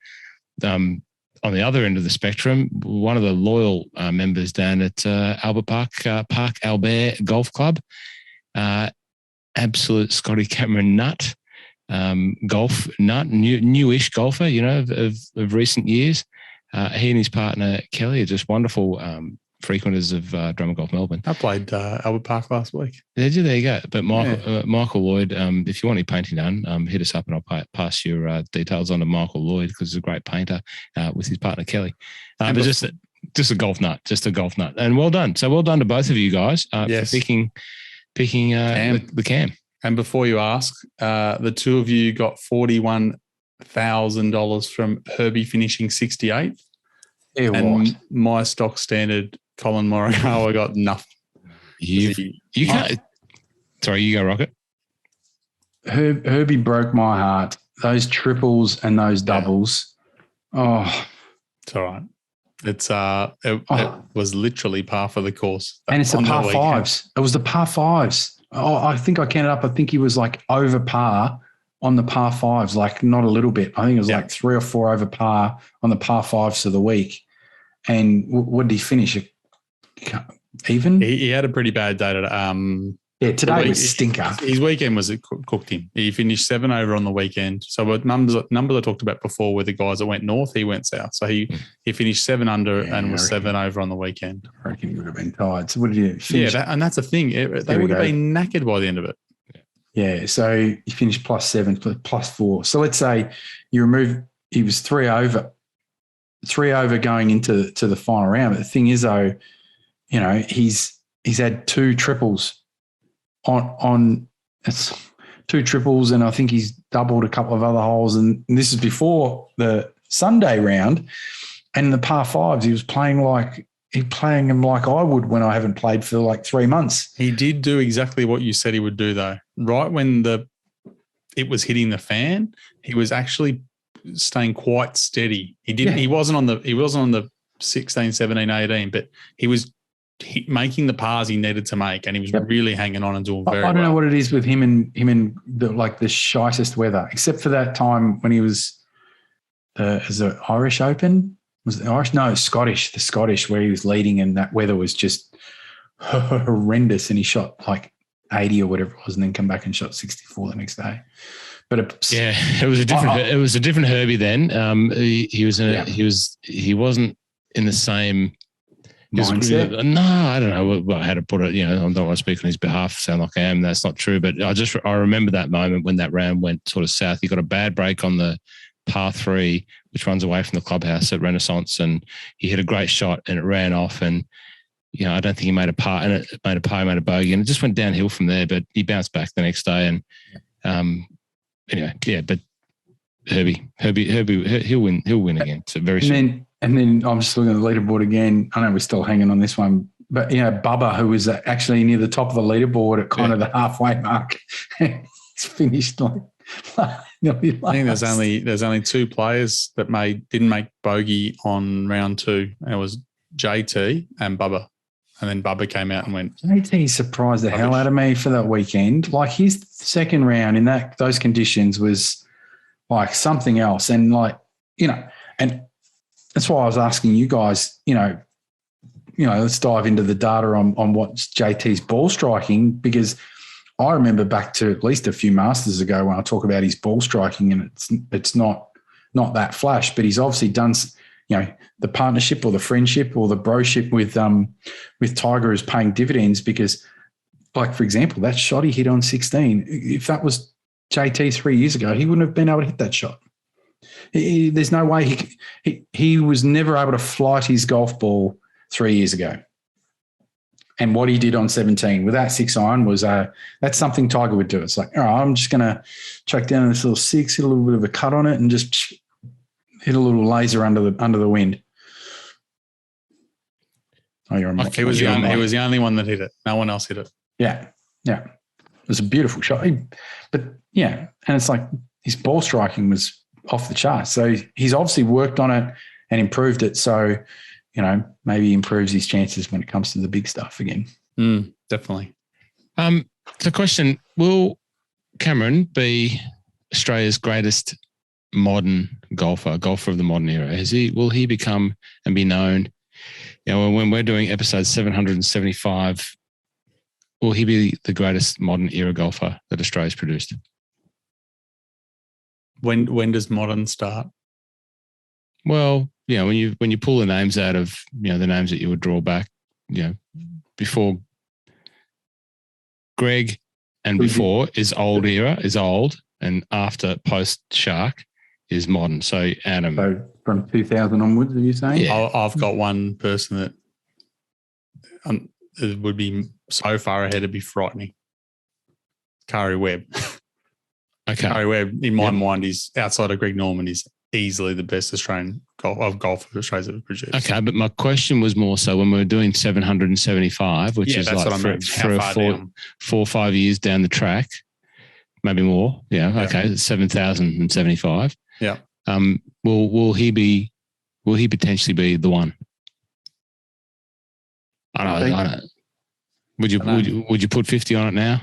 on the other end of the spectrum, one of the loyal members down at Albert Park Albert Golf Club, absolute Scotty Cameron nut, golf nut, newish golfer, of recent years. He and his partner Kelly are just wonderful frequenters of Drummer Golf Melbourne. I played Albert Park last week. Did you? There you go. But Michael Lloyd, if you want any painting done, hit us up and I'll pass your details on to Michael Lloyd, because he's a great painter with his partner Kelly. But just a golf nut, and well done. So well done to both of you guys for picking the Cam. And before you ask, the 2 of you got $41,000 from Herbie finishing 68th. Yeah, and my stock standard Colin Morikawa got nothing. You can't. Sorry, you go, Rocket. Herbie broke my heart. Those triples and those doubles. Oh, it's all right. It was literally par for the course. And it's the par fives. It was the par fives. Oh, I think I counted up. I think he was like over par on the par fives, like not a little bit. I think it was like 3 or 4 over par on the par fives of the week. And what did he finish? Even? He had a pretty bad day today. Today was stinker. His weekend cooked him. He finished 7 over on the weekend. So what numbers I talked about before were the guys that went north, he went south. So he finished 7 under and was 7 over on the weekend. I reckon he would have been tired. So what did you finish? Yeah, and that's the thing. They would have been knackered by the end of it. Yeah, so you finished +7, +4. So let's say you remove, he was 3 over going into the final round. But the thing is, though, he's had 2 triples on it's 2 triples, and I think he's doubled a couple of other holes. And this is before the Sunday round. And the par fives, he was playing them like I would when I haven't played for like 3 months. He did do exactly what you said he would do, though. right when it was hitting the fan, he was actually staying quite steady. He wasn't on the 16, 17, 18, but he was making the pars he needed to make, and he was really hanging on and doing very well. I don't know what it is with him and the shittest weather, except for that time when he was the Irish Open. Was it Irish? No, Scottish. The Scottish, where he was leading, and that weather was just horrendous, and he shot like 80 or whatever it was, and then come back and shot 64 the next day. But it was a different. It was a different Herbie then. He wasn't in the same mindset. No, I don't know how to put it. I don't want to speak on his behalf. Sound like I am. That's not true. But I remember that moment when that round went sort of south. He got a bad break on the par 3, which runs away from the clubhouse at Renaissance, and he hit a great shot, and it ran off, and I don't think he made a par, and it made a bogey, and it just went downhill from there. But he bounced back the next day, and anyway, yeah. But Herbie, he'll win again. So very soon. And then I'm just looking at the leaderboard again. I know we're still hanging on this one, but Bubba, who was actually near the top of the leaderboard at kind of the halfway mark, he's finished like. I think there's only 2 players that didn't make bogey on round 2, and it was JT and Bubba. And then Bubba came out and went. JT surprised the hell out of me for that weekend. Like his second round in those conditions was like something else, and and that's why I was asking you guys. Let's dive into the data on what's JT's ball striking, because I remember back to at least a few Masters ago when I talk about his ball striking, and it's not that flash, but he's obviously done, the partnership or the friendship or the broship with Tiger is paying dividends, because, like, for example, that shot he hit on 16, if that was JT 3 years ago, he wouldn't have been able to hit that shot. There's no way he was never able to flight his golf ball 3 years ago. And what he did on 17 with that 6-iron was that's something Tiger would do. It's like, all right, I'm just going to track down this little 6, hit a little bit of a cut on it, and just hit a little laser under the wind. Oh, you're on. He was the only one that hit it. No one else hit it. Yeah. It was a beautiful shot. But and it's like his ball striking was off the charts. So he's obviously worked on it and improved it. So maybe he improves his chances when it comes to the big stuff again. Definitely. The question, will Cameron be Australia's greatest modern golfer of the modern era? Will he become and be known, when we're doing episode 775, will he be the greatest modern era golfer that Australia's produced? When does modern start? Well, when you pull the names out of, the names that you would draw back, before Greg and before is old era, is old, and after post Shark is modern. So Adam. So from 2000 onwards, are you saying? Yeah. I've got one person that it would be so far ahead it'd be frightening. Kari Webb. Okay. Kari Webb, in my mind, is outside of Greg Norman, is easily the best Australian golfer Australia's ever produced. Okay, but my question was more so when we were doing 775, which is like 4 or 5 years down the track, maybe more. Yeah. Okay. 7,075. Yeah. Will he potentially be the one? I don't know. Would you put 50 on it now?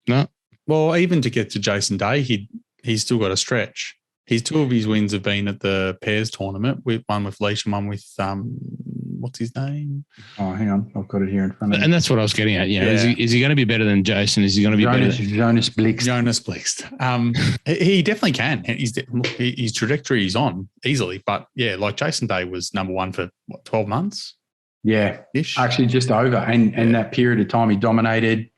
No. Well, even to get to Jason Day, he's still got a stretch. Two of his wins have been at the Pairs tournament, one with Leash and one with what's his name? Oh, hang on, I've got it here in front of me. And that's what I was getting at. Is he going to be better than Jason? Is he going to be better than Jonas Blixt? Jonas Blixt. He definitely can. His trajectory is on easily, but like Jason Day was number one for 12 months. Yeah, actually just over, and that period of time he dominated.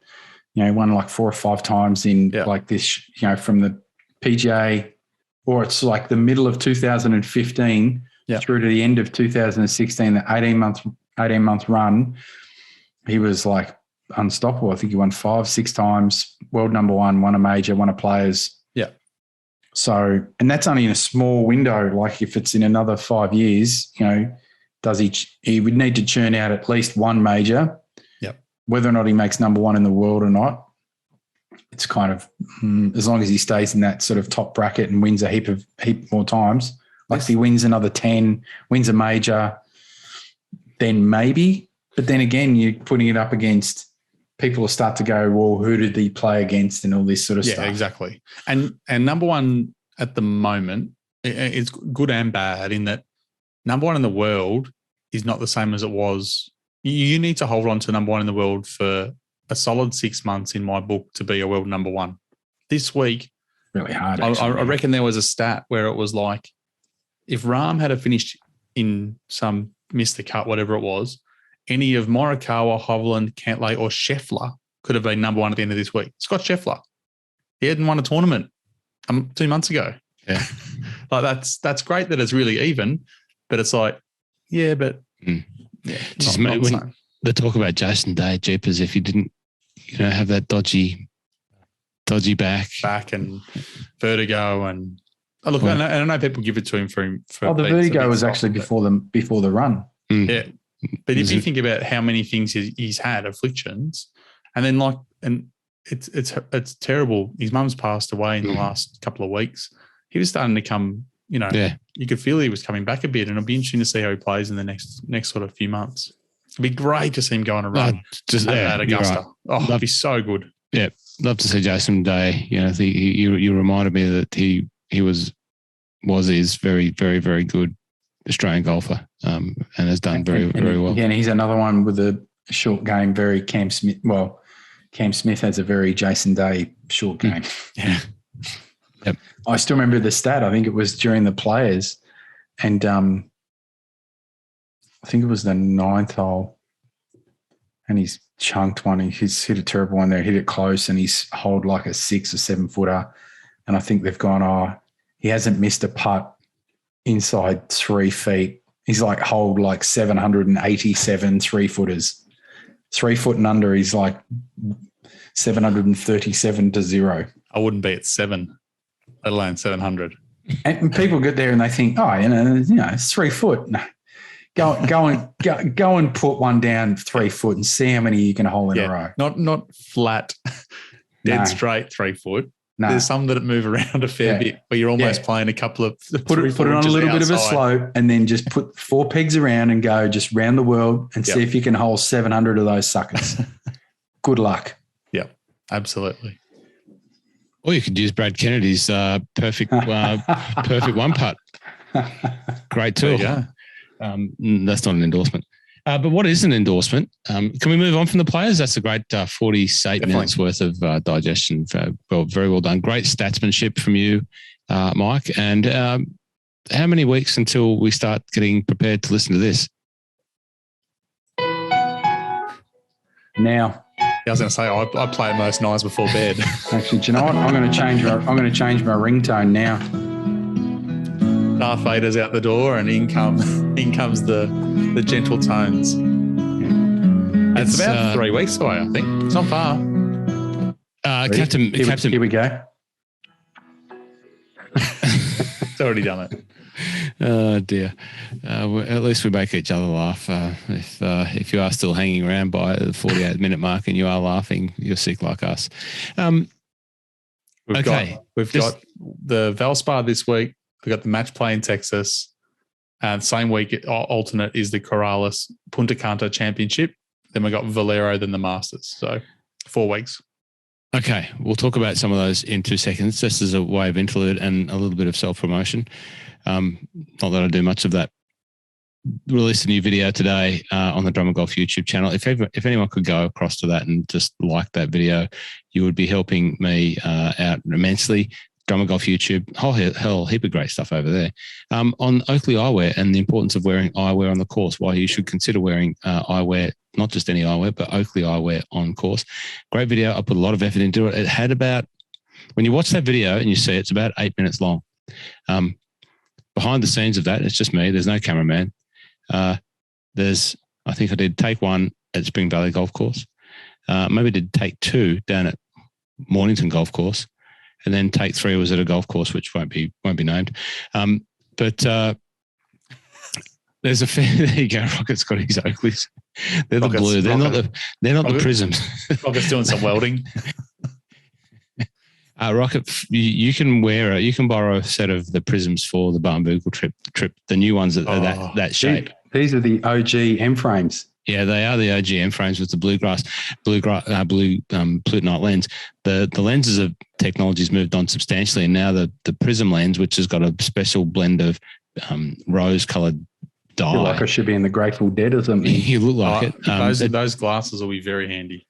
Won like 4 or 5 times in like this, from the PGA, or it's like the middle of 2015 through to the end of 2016, the 18-month run, he was like unstoppable. I think he won 5, 6 times, world number one, won a major, won a Players. Yeah. So, and that's only in a small window. Like if it's in another 5 years, he would need to churn out at least one major. whether or not he makes number one in the world or not, it's kind of as long as he stays in that sort of top bracket and wins a heap more times. Like if he wins another 10, wins a major, then maybe. But then again, you're putting it up against people will start to go, well, who did he play against and all this sort of stuff. Yeah, exactly. And number one at the moment, it's good and bad in that number one in the world is not the same as it was. You need to hold on to number one in the world for a solid 6 months in my book to be a world number one. This week, really hard. I reckon there was a stat where it was like, if Rahm had finished in some missed the cut, whatever it was, any of Morikawa, Hovland, Cantlay, or Scheffler could have been number one at the end of this week. Scott Scheffler, he hadn't won a tournament 2 months ago. Yeah, like that's great that it's really even, but it's like, yeah, but yeah, just when they talk about Jason Day, jeepers, if you didn't, have that dodgy back and vertigo and look, I know people give it to him for the vertigo was actually before the run. Yeah. But if you think about how many things he's had, afflictions, and then it's terrible. His mum's passed away in the last couple of weeks. He was starting to come, you could feel he was coming back a bit, and it'll be interesting to see how he plays in the next sort of few months. It'd be great to see him go on a run at Augusta. Right. Oh, it'd be so good. Yeah, love to see Jason Day. You reminded me that he is very, very, very good Australian golfer and has done very well. Yeah, and he's another one with a short game, very Cam Smith. Well, Cam Smith has a very Jason Day short game. Yeah. Yep. I still remember the stat. I think it was during the Players, and I think it was the 9th hole, and he's chunked one. He's hit a terrible one there, hit it close, and he's holed like a 6 or 7 footer. And I think they've gone, he hasn't missed a putt inside 3 feet. He's like holed like 787 3-footers. 3 foot and under, he's like 737 to 0. I wouldn't be at 7, let alone 700. And people get there and they think, it's 3 foot. No. Go and put one down 3 foot and see how many you can hold in a row. Not flat, dead straight 3 foot. No. There's some that move around a fair bit where you're almost playing a couple of put it on a little bit of a slope, and then just put 4 pegs around and go just round the world and see if you can hold 700 of those suckers. Good luck. Yeah, absolutely. Or you could use Brad Kennedy's perfect one putt. Great tool. Yeah. That's not an endorsement. But what is an endorsement? Can we move on from the Players? That's a great 48 minutes worth of digestion. Very well done. Great statsmanship from you, Mike. And how many weeks until we start getting prepared to listen to this? Now. I was going to say I play it most nights before bed. Actually, do you know what? I'm going to change my ringtone now. Darth Vader's out the door, and in comes the gentle tones. It's about 3 weeks away, I think. It's not far. Captain, here we go. It's already done it. Oh dear. At least we make each other laugh. If you are still hanging around by the 48-minute mark and you are laughing, you're sick like us. We've got the Valspar this week. We've got the match play in Texas. Same week, alternate is the Corrales Punta Cana Championship. Then we got Valero, then the Masters. So 4 weeks. Okay, we'll talk about some of those in 2 seconds, just as a way of interlude and a little bit of self-promotion. Not that I do much of that. Released a new video today on the Drum and Golf YouTube channel. If anyone could go across to that and just like that video, you would be helping me out immensely. Drum and Golf YouTube, whole heap of great stuff over there. On Oakley eyewear and the importance of wearing eyewear on the course, why you should consider wearing eyewear, not just any eyewear, but Oakley eyewear on course. Great video. I put a lot of effort into it. It had when you watch that video and you see it's about 8 minutes long. Behind the scenes of that, it's just me. There's no cameraman. I think I did take 1 at Spring Valley Golf Course. Maybe did take 2 down at Mornington Golf Course. And then take 3 was at a golf course, which won't be named. But There's a fair. There you go. Rocket's got his Oakleys. They're the blue. They're not the prisms. Rocket's doing some welding. Rocket, you can borrow a set of the prisms for the Barnbougle trip. The new ones that are that shape. These are the OG M frames. Yeah, they are the OG M frames with the blue plutonite lens. The lenses of technology's moved on substantially, and now the prism lens, which has got a special blend of rose-coloured dye. I feel like I should be in the Grateful Dead or something. You look like it. Those glasses will be very handy.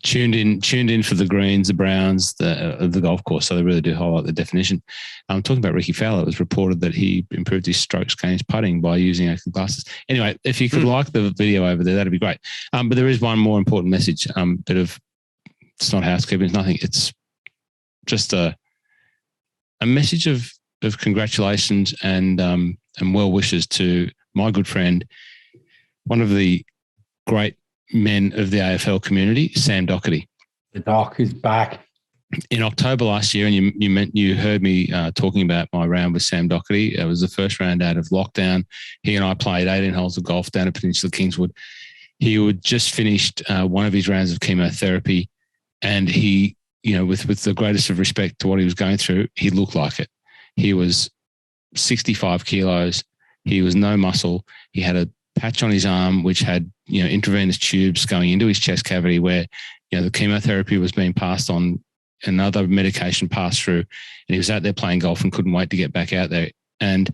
Tuned in for the greens, the browns, the golf course, so they really do highlight the definition. Talking about Ricky Fowler, it was reported that he improved his strokes gains putting by using Oakley glasses. Anyway, if you could like the video over there, that'd be great. But there is one more important message. It's not housekeeping, it's nothing. It's just a message of congratulations and well wishes to my good friend, one of the great men of the AFL community, Sam Dougherty. The Doc is back. In October last year, and you heard me talking about my round with Sam Dougherty. It was the first round out of lockdown. He and I played 18 holes of golf down at Peninsula Kingswood. He had just finished one of his rounds of chemotherapy, and he, with the greatest of respect to what he was going through, he looked like it. He was 65 kilos. He was no muscle. He had a patch on his arm, which had, intravenous tubes going into his chest cavity where, the chemotherapy was being passed on, another medication passed through, and he was out there playing golf and couldn't wait to get back out there. And,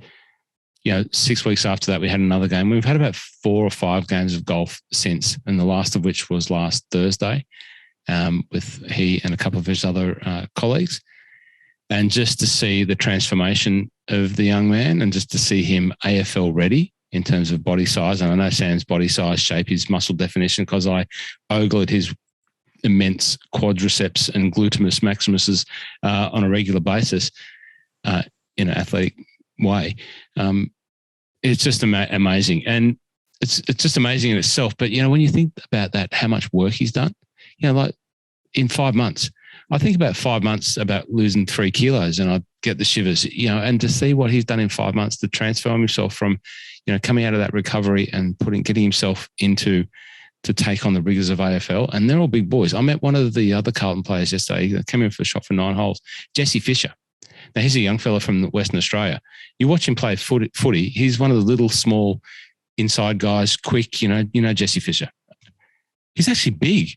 6 weeks after that, we had another game. We've had about 4 or 5 games of golf since, and the last of which was last Thursday with he and a couple of his other colleagues. And just to see the transformation of the young man and just to see him AFL ready in terms of body size. And I know Sam's body size, shape, his muscle definition, because I ogle at his immense quadriceps and glutamus maximuses on a regular basis in an athletic way. It's just amazing. And it's just amazing in itself. But, when you think about that, how much work he's done, like in 5 months, I think about 5 months about losing 3 kilos and I get the shivers, and to see what he's done in 5 months to transform himself from, coming out of that recovery and getting himself to take on the rigors of AFL. And they're all big boys. I met one of the other Carlton players yesterday. He came in for a shot for 9 holes, Jesse Fisher. Now, he's a young fella from Western Australia. You watch him play footy. He's one of the little, small inside guys, quick, Jesse Fisher. He's actually big.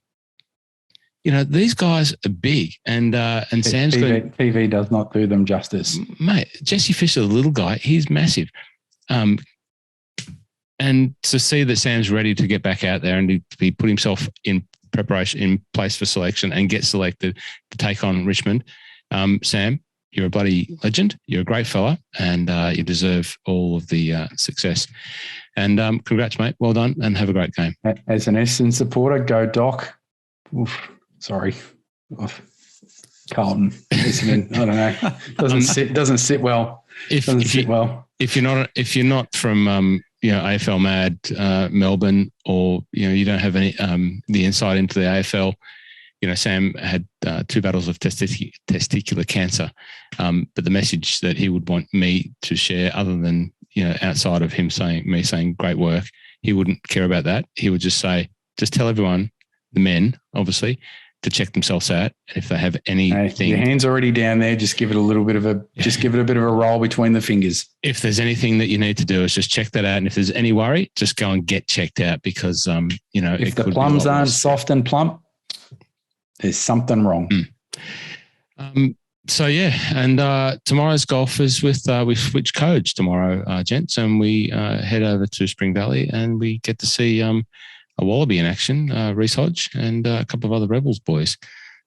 These guys are big, and Sam's TV does not do them justice, mate. Jesse Fisher, the little guy, he's massive, and to see that Sam's ready to get back out there and to put himself in preparation, in place for selection, and get selected to take on Richmond. Sam, you're a bloody legend. You're a great fella, and you deserve all of the success. And congrats, mate. Well done, and have a great game. As an Essendon supporter, go Doc. Oof. Sorry, Carlton. I don't know. Doesn't sit well. If you're not from AFL Mad Melbourne, or you don't have any the insight into the AFL. Sam had 2 battles of testicular cancer, but the message that he would want me to share, other than outside of him saying great work, he wouldn't care about that. He would just say, just tell everyone, the men obviously, to check themselves out. And if they have anything, your hand's already down there, just give it a bit of a roll between the fingers. If there's anything that you need to do, is just check that out. And if there's any worry, just go and get checked out, because if the plums aren't soft and plump, there's something wrong. So yeah, and tomorrow's golf is with we switch codes tomorrow, gents, and we head over to Spring Valley and we get to see a Wallaby in action, Reece Hodge, and a couple of other Rebels boys.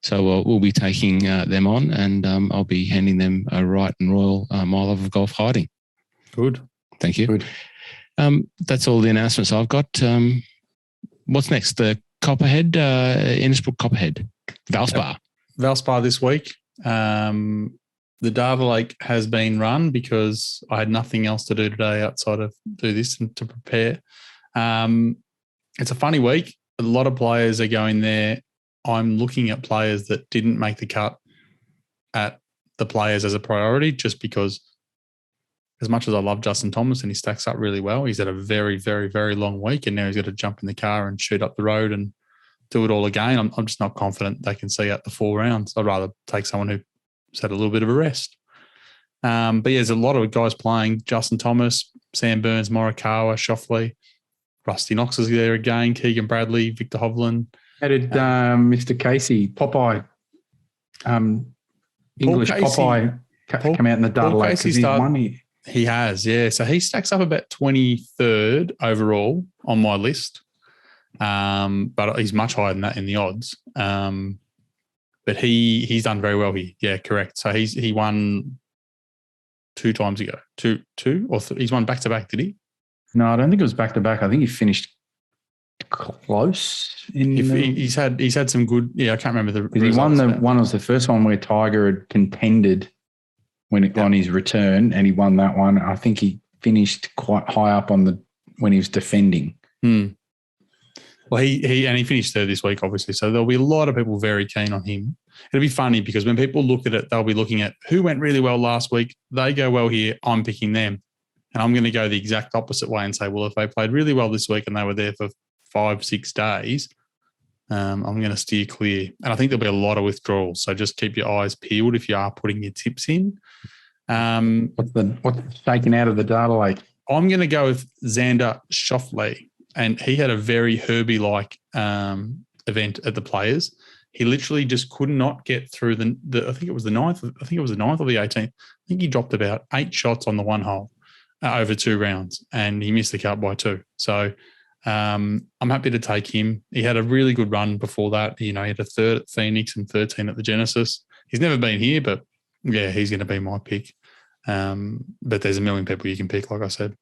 So we'll be taking them on, and I'll be handing them a right and royal My Love of Golf hiding. Good. Thank you. Good. That's all the announcements I've got. What's next? The Copperhead, Innisbrook Copperhead, Valspar. Valspar this week. The Darver Lake has been run because I had nothing else to do today outside of do this and to prepare. It's a funny week. A lot of players are going there. I'm looking at players that didn't make the cut at the players as a priority, just because as much as I love Justin Thomas and he stacks up really well, he's had a very, very, very long week, and now he's got to jump in the car and shoot up the road and do it all again. I'm just not confident they can see out the 4 rounds. I'd rather take someone who's had a little bit of a rest. But yeah, there's a lot of guys playing. Justin Thomas, Sam Burns, Morikawa, Schofley, Rusty Knox is there again, Keegan Bradley, Victor Hovland. How did Mr. Casey, Popeye, English Casey, Popeye, come out in the data lake? He's won here. He has, yeah. So he stacks up about 23rd overall on my list. But he's much higher than that in the odds. But he's done very well here. Yeah, correct. So he won 2 times ago. Two or he's won back-to-back, did he? No, I don't think it was back-to-back. I think he finished close. He's had some good. Yeah, I can't remember the. He won the one. Was the first one where Tiger had contended on his return, and he won that one. I think he finished quite high up when he was defending. Well, he finished third this week, obviously. So there'll be a lot of people very keen on him. It'll be funny because when people look at it, they'll be looking at who went really well last week. They go well here. I'm picking them. And I'm going to go the exact opposite way and say, well, if they played really well this week and they were there for 5-6 days, I'm going to steer clear. And I think there'll be a lot of withdrawals. So just keep your eyes peeled if you are putting your tips in. What's taken out of the data lake? I'm going to go with Xander Schofley. And he had a very Herbie-like event at the Players. He literally just could not get through the I think it was the 9th. I think it was the 9th or the 18th. I think he dropped about 8 shots on the one hole over 2 rounds, and he missed the cut by 2. So I'm happy to take him. He had a really good run before that. You know, he had a 3rd at Phoenix and 13 at the Genesis. He's never been here, but yeah, he's going to be my pick. But there's a million people you can pick, like I said.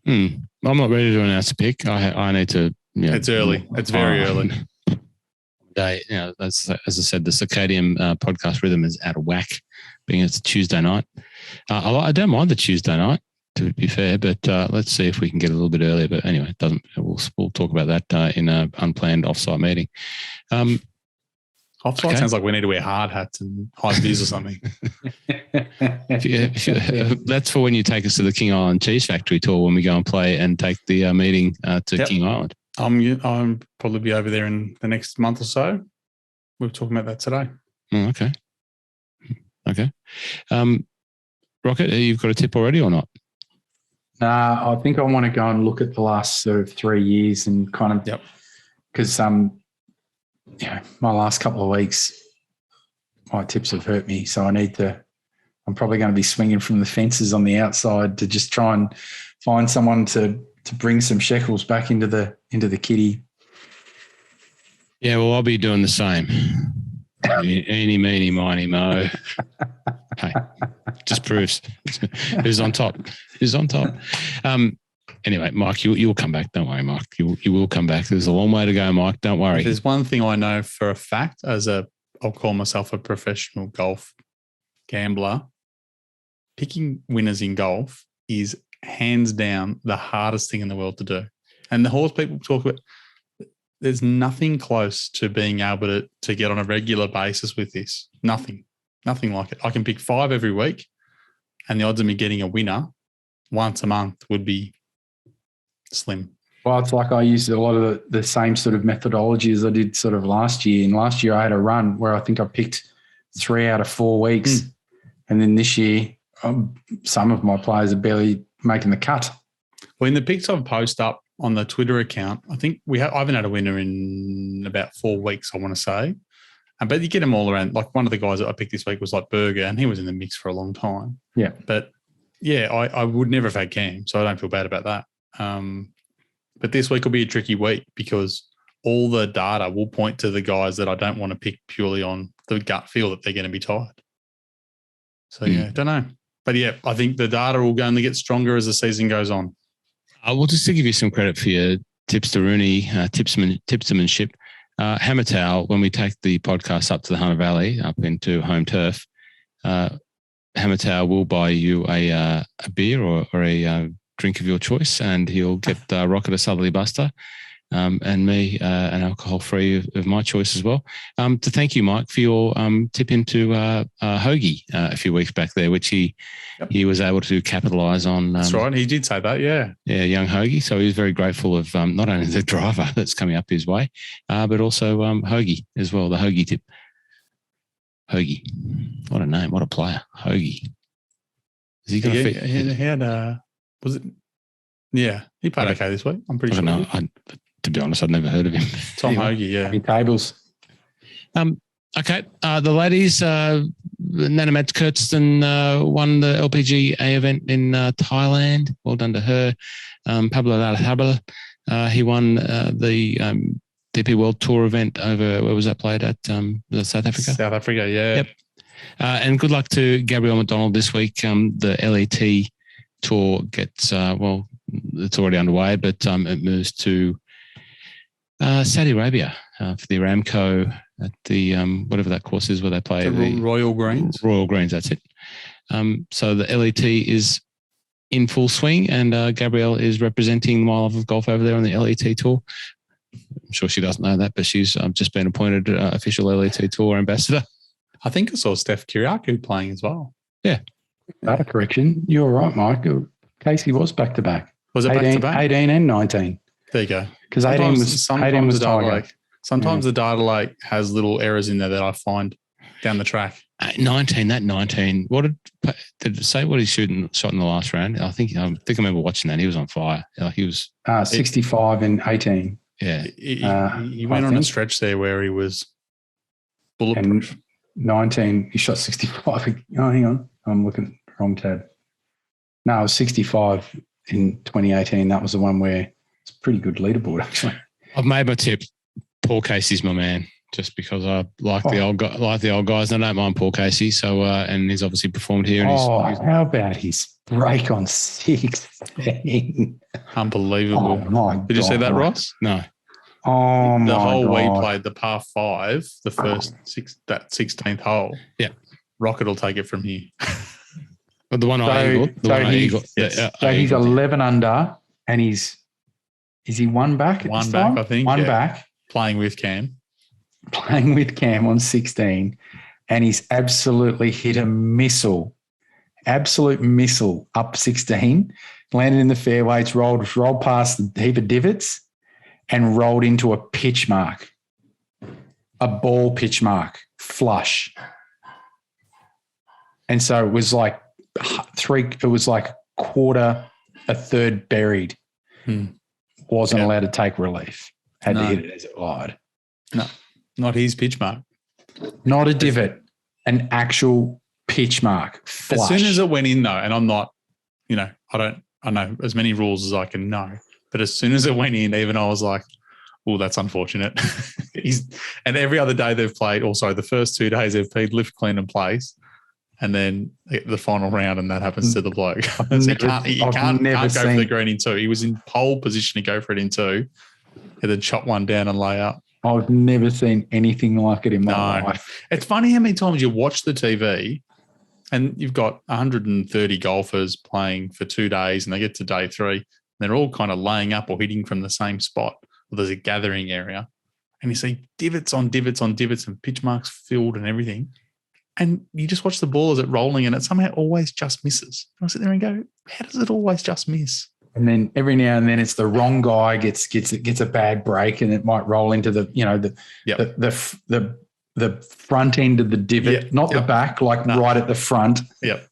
I'm not ready to announce a pick. I need to. It's early. It's very early. Day, as I said, the circadian podcast rhythm is out of whack, being it's a Tuesday night. I don't mind the Tuesday night, to be fair, but let's see if we can get a little bit earlier. But anyway, it doesn't. We'll talk about that in an unplanned offsite meeting. Offsite sounds like we need to wear hard hats and high vis or something. That's for when you take us to the King Island Cheese Factory tour when we go and play and take the meeting to King Island. I'm probably be over there in the next month or so. We were talking about that today. Oh, okay. Rocket, you've got a tip already or not? I think I want to go and look at the last sort of 3 years and kind of because my last couple of weeks, my tips have hurt me. So I'm probably going to be swinging from the fences on the outside to just try and find someone to bring some shekels back into the kitty. Yeah, well, I'll be doing the same. Eeny, meeny, miny, mo. Hey, just proves who's on top. Anyway, Mike, you'll come back. Don't worry, Mike. You will come back. There's a long way to go, Mike. Don't worry. There's one thing I know for a fact I'll call myself a professional golf gambler. Picking winners in golf is hands down the hardest thing in the world to do. And the horse people talk about, there's nothing close to being able to get on a regular basis with this. Nothing like it. I can pick 5 every week, and the odds of me getting a winner once a month would be slim. Well, it's like I used a lot of the same sort of methodology as I did sort of last year. And last year I had a run where I think I picked 3 out of 4 weeks. And then this year, some of my players are barely making the cut. Well, in the picks I've posted up on the Twitter account, I think I haven't had a winner in about 4 weeks, I want to say. But you get them all around. Like one of the guys that I picked this week was like Berger, and he was in the mix for a long time. Yeah. But yeah, I would never have had Cam, so I don't feel bad about that. But this week will be a tricky week because all the data will point to the guys that I don't want to pick purely on the gut feel that they're going to be tired. So, yeah, don't know. But, yeah, I think the data will only get stronger as the season goes on. Well, just to give you some credit for your tipster-rooney, tipsmanship, Hammertow, when we take the podcast up to the Hunter Valley, up into home turf, Hammertow will buy you a beer or a drink of your choice, and he'll get Rocket a Southerly Buster. and me an alcohol-free of my choice as well. To thank you, Mike, for your tip into hoagie a few weeks back there, which he was able to capitalise on. That's right. He did say that, yeah. Yeah, young hoagie. So he was very grateful of not only the driver that's coming up his way, but also hoagie as well, the hoagie tip. Hoagie. What a name. What a player. Hoagie. Is he going to fit? He had, was it? Yeah, he played okay this week. I'm pretty sure. Know. To be honest, I'd never heard of him. Tom Hoagie, yeah. Tables. Okay. The ladies, Nana Mads Kurtzton won the LPGA event in Thailand. Well done to her. Pablo Larrazábal, he won the DP World Tour event over, where was that played at? South Africa? South Africa, yeah. Yep. And good luck to Gabrielle McDonald this week. The LET Tour gets, it's already underway, but it moves to Saudi Arabia for the Aramco at the whatever that course is where they play the Royal Greens. Royal Greens, that's it. So the LET is in full swing, and Gabrielle is representing My Love of Golf over there on the LET Tour. I'm sure she doesn't know that, but she's just been appointed official LET Tour ambassador. I think I saw Steph Kyriakou playing as well. Yeah. Data correction. You're right, Mike. Casey was back-to-back. Was it back-to-back? 18 and 19. There you go. Because 18 was Tiger. Sometimes the data lake has little errors in there that I find down the track. 19. What did it say? What he shot in the last round? I think I remember watching that. He was on fire. He was 65 and 18. Yeah, he went on a stretch there where he was bulletproof. And 19, he shot 65. Oh, hang on, I'm looking wrong tab. No, it was 65 in 2018. That was the one where it's a pretty good leaderboard actually. I've made my tip. Paul Casey's my man, just because I like the old guys. I don't mind Paul Casey, so and he's obviously performed here. And how about his break on 16? Unbelievable! Oh, my Did you see that, Ross? No. Oh my God! The hole God. we played, the par 5, the first 16th hole. Yeah, Rocket will take it from here. But the one I eagled. So he's 11 under, and is he one back? One back, I think. One back. Playing with Cam on 16, and he's absolutely hit a missile, absolute missile up 16, landed in the fairways, rolled past the heap of divots, and rolled into a pitch mark, a ball pitch mark, flush. And so it was like a third buried. Wasn't allowed to take relief. Had to hit it as it lied. No, not his pitch mark. Not a divot, an actual pitch mark. Flush. As soon as it went in, though, and I'm not, I know as many rules as I can know, but as soon as it went in, even I was like, oh, that's unfortunate. And every other day they've played, also the first 2 days they've played lift, clean and place. And then the final round, and that happens to the bloke. So you can't go for the green in 2. He was in pole position to go for it in 2. He then chop one down and lay up. I've never seen anything like it in my life. It's funny how many times you watch the TV and you've got 130 golfers playing for 2 days, and they get to day 3. And they're all kind of laying up or hitting from the same spot. Or there's a gathering area. And you see divots on divots on divots and pitch marks filled and everything. And you just watch the ball as it's rolling, and it somehow always just misses. And I sit there and go, how does it always just miss? And then every now and then it's the wrong guy gets a bad break, and it might roll into the front end of the divot, not the back, right at the front. Yep.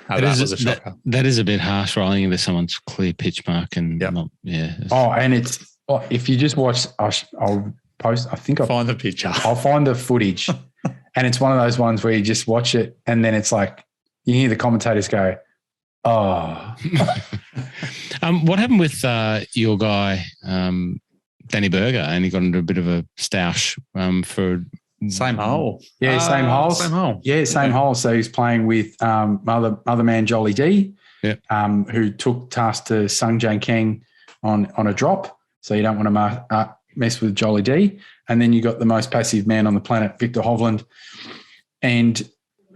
That was a shocker. That is a bit harsh, rolling into someone's clear pitch mark, and and it's if you just watch, I'll post. I think I'll find the picture. I'll find the footage. And it's one of those ones where you just watch it, and then it's like you hear the commentators go, oh. What happened with your guy, Danny Berger? And he got into a bit of a stoush for... Same hole. Yeah, same hole. Same hole. Yeah, same hole. So he's playing with other man Jolly D, who took task to Sung Jae Kang on a drop. So you don't want to mess with Jolly D. And then you got the most passive man on the planet, Victor Hovland. And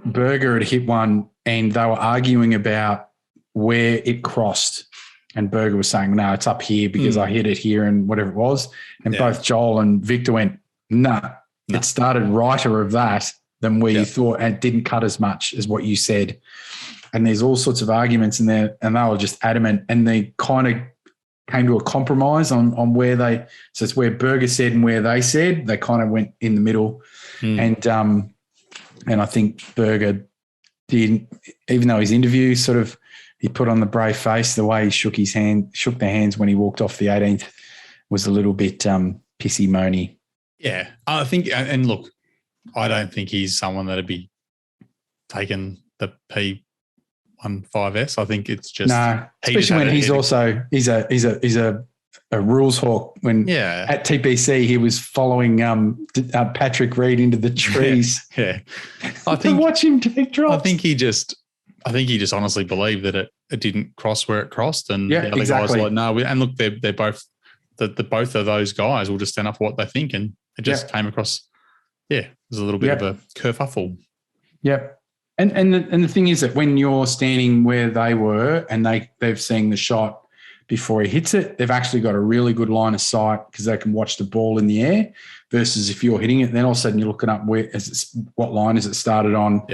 Berger had hit one, and they were arguing about where it crossed. And Berger was saying, no, it's up here because I hit it here and whatever it was. And both Joel and Victor went, no, it started righter of that than where you thought, and it didn't cut as much as what you said. And there's all sorts of arguments in there, and they were just adamant, and they kind of came to a compromise on where they – so it's where Berger said and where they said. They kind of went in the middle. And I think Berger did, even though his interview sort of – he put on the brave face, the way he shook their hands when he walked off the 18th was a little bit pissy moany. Yeah, I think, and look, I don't think he's someone that'd be taking the P15S. I think it's just especially when he's a rules hawk. When at TPC he was following Patrick Reed into the trees. Yeah, I think watch him take drops. I think he just honestly believed that it didn't cross where it crossed, and the other guys were like, no. And look, they're both both of those guys will just stand up for what they think, and it just came across. Yeah, it was a little bit of a kerfuffle. Yep. And the thing is that when you're standing where they were and they've seen the shot before he hits it, they've actually got a really good line of sight because they can watch the ball in the air. Versus if you're hitting it, then all of a sudden you're looking up what line is it started on,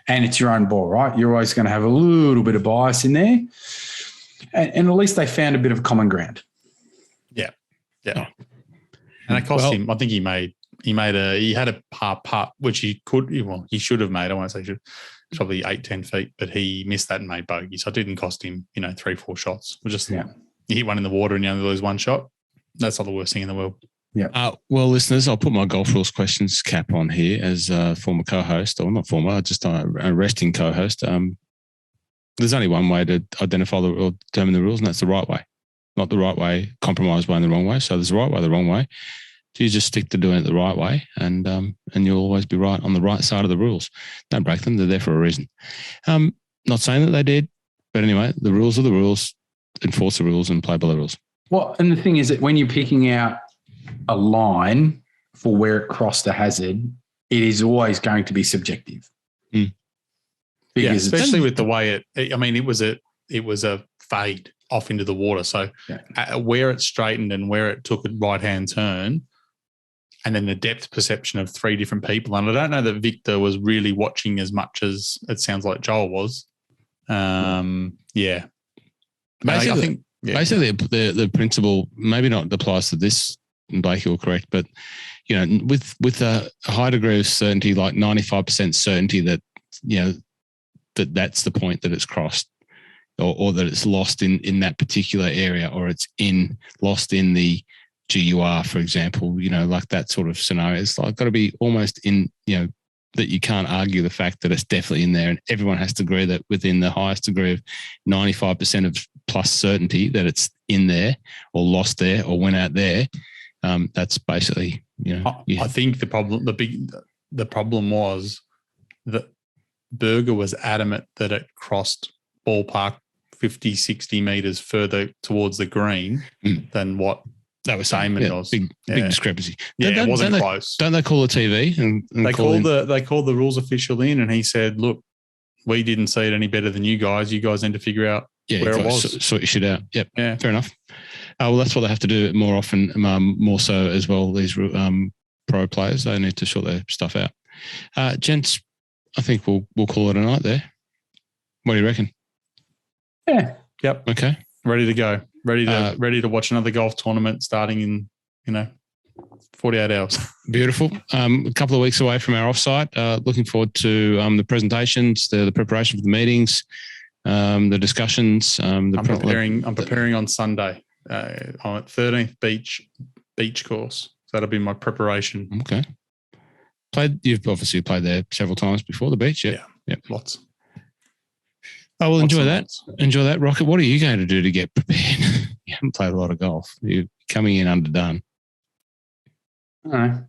and it's your own ball, right? You're always going to have a little bit of bias in there, and at least they found a bit of common ground. Yeah. And it cost him. I think he had a par putt which he should have made. I won't say should, probably 8-10 feet, but he missed that and made bogey. So it didn't cost him, 3-4 shots. It was just you hit one in the water and you only lose one shot. That's not the worst thing in the world. Yeah. Well, listeners, I'll put my golf rules questions cap on here as a former co-host, or not former, just a resting co-host. There's only one way to identify or determine the rules, and that's the right way. Not the right way, compromised way and the wrong way. So there's the right way, the wrong way. So you just stick to doing it the right way, and you'll always be right on the right side of the rules. Don't break them; they're there for a reason. Not saying that they did, but anyway, the rules are the rules. Enforce the rules and play by the rules. Well, and the thing is that when you're picking out a line for where it crossed a hazard, it is always going to be subjective. Because especially with the way it was a fade off into the water. So where it straightened and where it took a right-hand turn, and then the depth perception of three different people. And I don't know that Victor was really watching as much as it sounds like Joel was. Basically, the principle maybe not applies to this, and Blake, you're correct, but with a high degree of certainty, like 95% certainty that that's the point that it's crossed, or that it's lost in that particular area, or it's lost in the GUR, for example, like that sort of scenario. It's like got to be almost in, that you can't argue the fact that it's definitely in there, and everyone has to agree that within the highest degree of 95% of plus certainty that it's in there or lost there or went out there. That's basically, I think the problem was that Berger was adamant that it crossed ballpark 50, 60 metres further towards the green than what that was Damon was. Big discrepancy. It wasn't close. Don't they call the TV? And they called the rules official in, and he said, "Look, we didn't see it any better than you guys. You guys need to figure out where it was. Sort your shit out." Yep. Yeah. Fair enough. Well, that's what they have to do more often, more so as well. These pro players, they need to sort their stuff out. Gents, I think we'll call it a night there. What do you reckon? Yeah. Yep. Okay. Ready to go. Ready to watch another golf tournament starting in 48 hours. Beautiful. A couple of weeks away from our offsite. Looking forward to the presentations, the preparation for the meetings, the discussions. I'm preparing on Sunday. I'm at 13th beach course. So that'll be my preparation. Okay. You've obviously played there several times before, the beach. Yeah. Lots. Oh, well, enjoy that. Enjoy that, Rocket. What are you going to do to get prepared? You haven't played a lot of golf. You're coming in underdone. I don't know.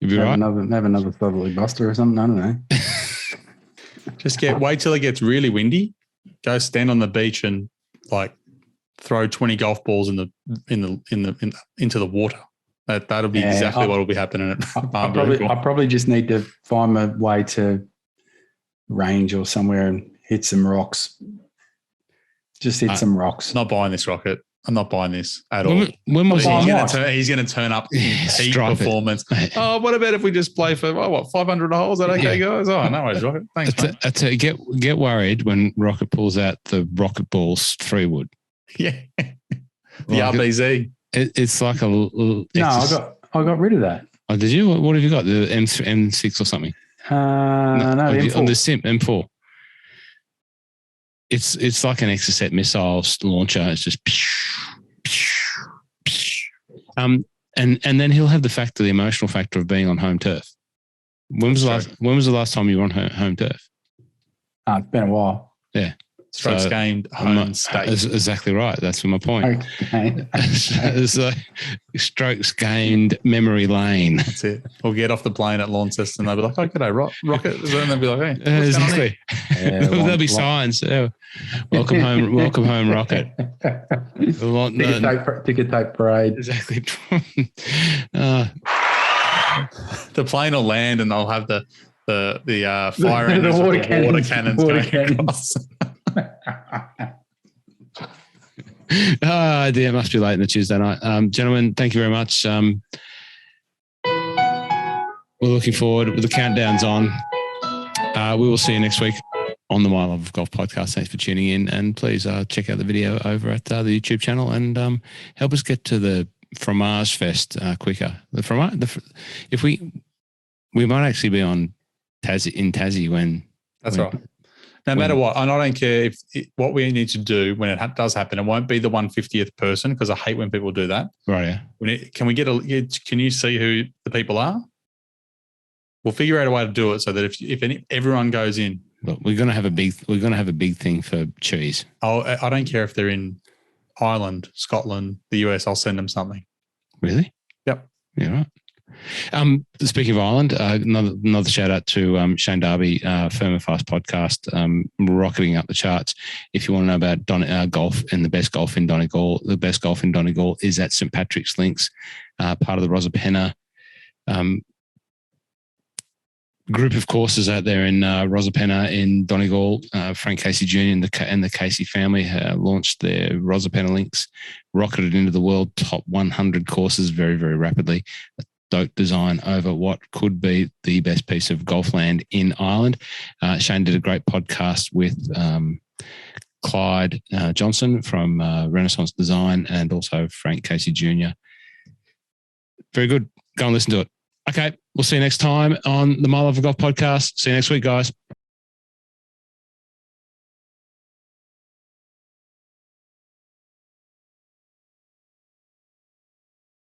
You'll be right. Have another southerly buster or something. I don't know. Just wait till it gets really windy. Go stand on the beach and throw 20 golf balls into the water. That'll be exactly what will be happening at I probably just need to find my way to range or somewhere and hit some rocks. Just hit some rocks. Not buying this rocket. I'm not buying this at all. When was He's going to turn up in peak performance. Oh, what about if we just play for 500 holes? Is that okay, guys? Oh, no worries, Rocket. Thanks, mate. Get worried when Rocket pulls out the Rocket Balls 3-wood. Yeah, the RBZ. It's like a. No, I got rid of that. Oh, did you? What have you got? The M6 or something? No, the M4. On the Sim M4. It's like an Exocet missile launcher. It's just and then he'll have the emotional factor of being on home turf. When was the last time you were on home turf? It's been a while. Yeah. Strokes gained home state. Exactly right. That's my point. Okay. It's like strokes gained memory lane. That's it. We'll get off the plane at Launceston and they'll be like, "Oh, g'day, Rocket." And they'll be like, "Hey, exactly." There'll be signs. Yeah. Welcome home, Rocket. Ticket tape parade. Exactly. The plane will land and they'll have the fire engines, the water cannons going across. Dear, it must be late on a Tuesday night. Gentlemen, thank you very much. We're looking forward with the countdowns on. We will see you next week on the My Love of Golf podcast. Thanks for tuning in, and please check out the video over at the YouTube channel and help us get to the Fromage Fest quicker. If we might actually be on Tassie when. That's right. No matter what, and I don't care what we need to do when it does happen. It won't be the 150th person because I hate when people do that. Right. Yeah. Can you see who the people are? We'll figure out a way to do it so that if everyone goes in, look, we're going to have a big thing for cheese. I don't care if they're in Ireland, Scotland, the US. I'll send them something. Really? Yep. Yeah. Right. Speaking of Ireland, another shout out to Shane Darby, Firm and Fast podcast, rocketing up the charts. If you want to know about golf and the best golf in Donegal, the best golf in Donegal is at St Patrick's Links, part of the Rosapenna group of courses out there in Rosapenna in Donegal. Frank Casey Jr. and the Casey family launched their Rosapenna Links, rocketed into the world top 100 courses very, very rapidly. Dope design over what could be the best piece of golf land in Ireland. Shane did a great podcast with Clyde Johnson from Renaissance Design and also Frank Casey Jr. Very good. Go and listen to it. Okay, we'll see you next time on the My Love of Golf podcast. See you next week, guys.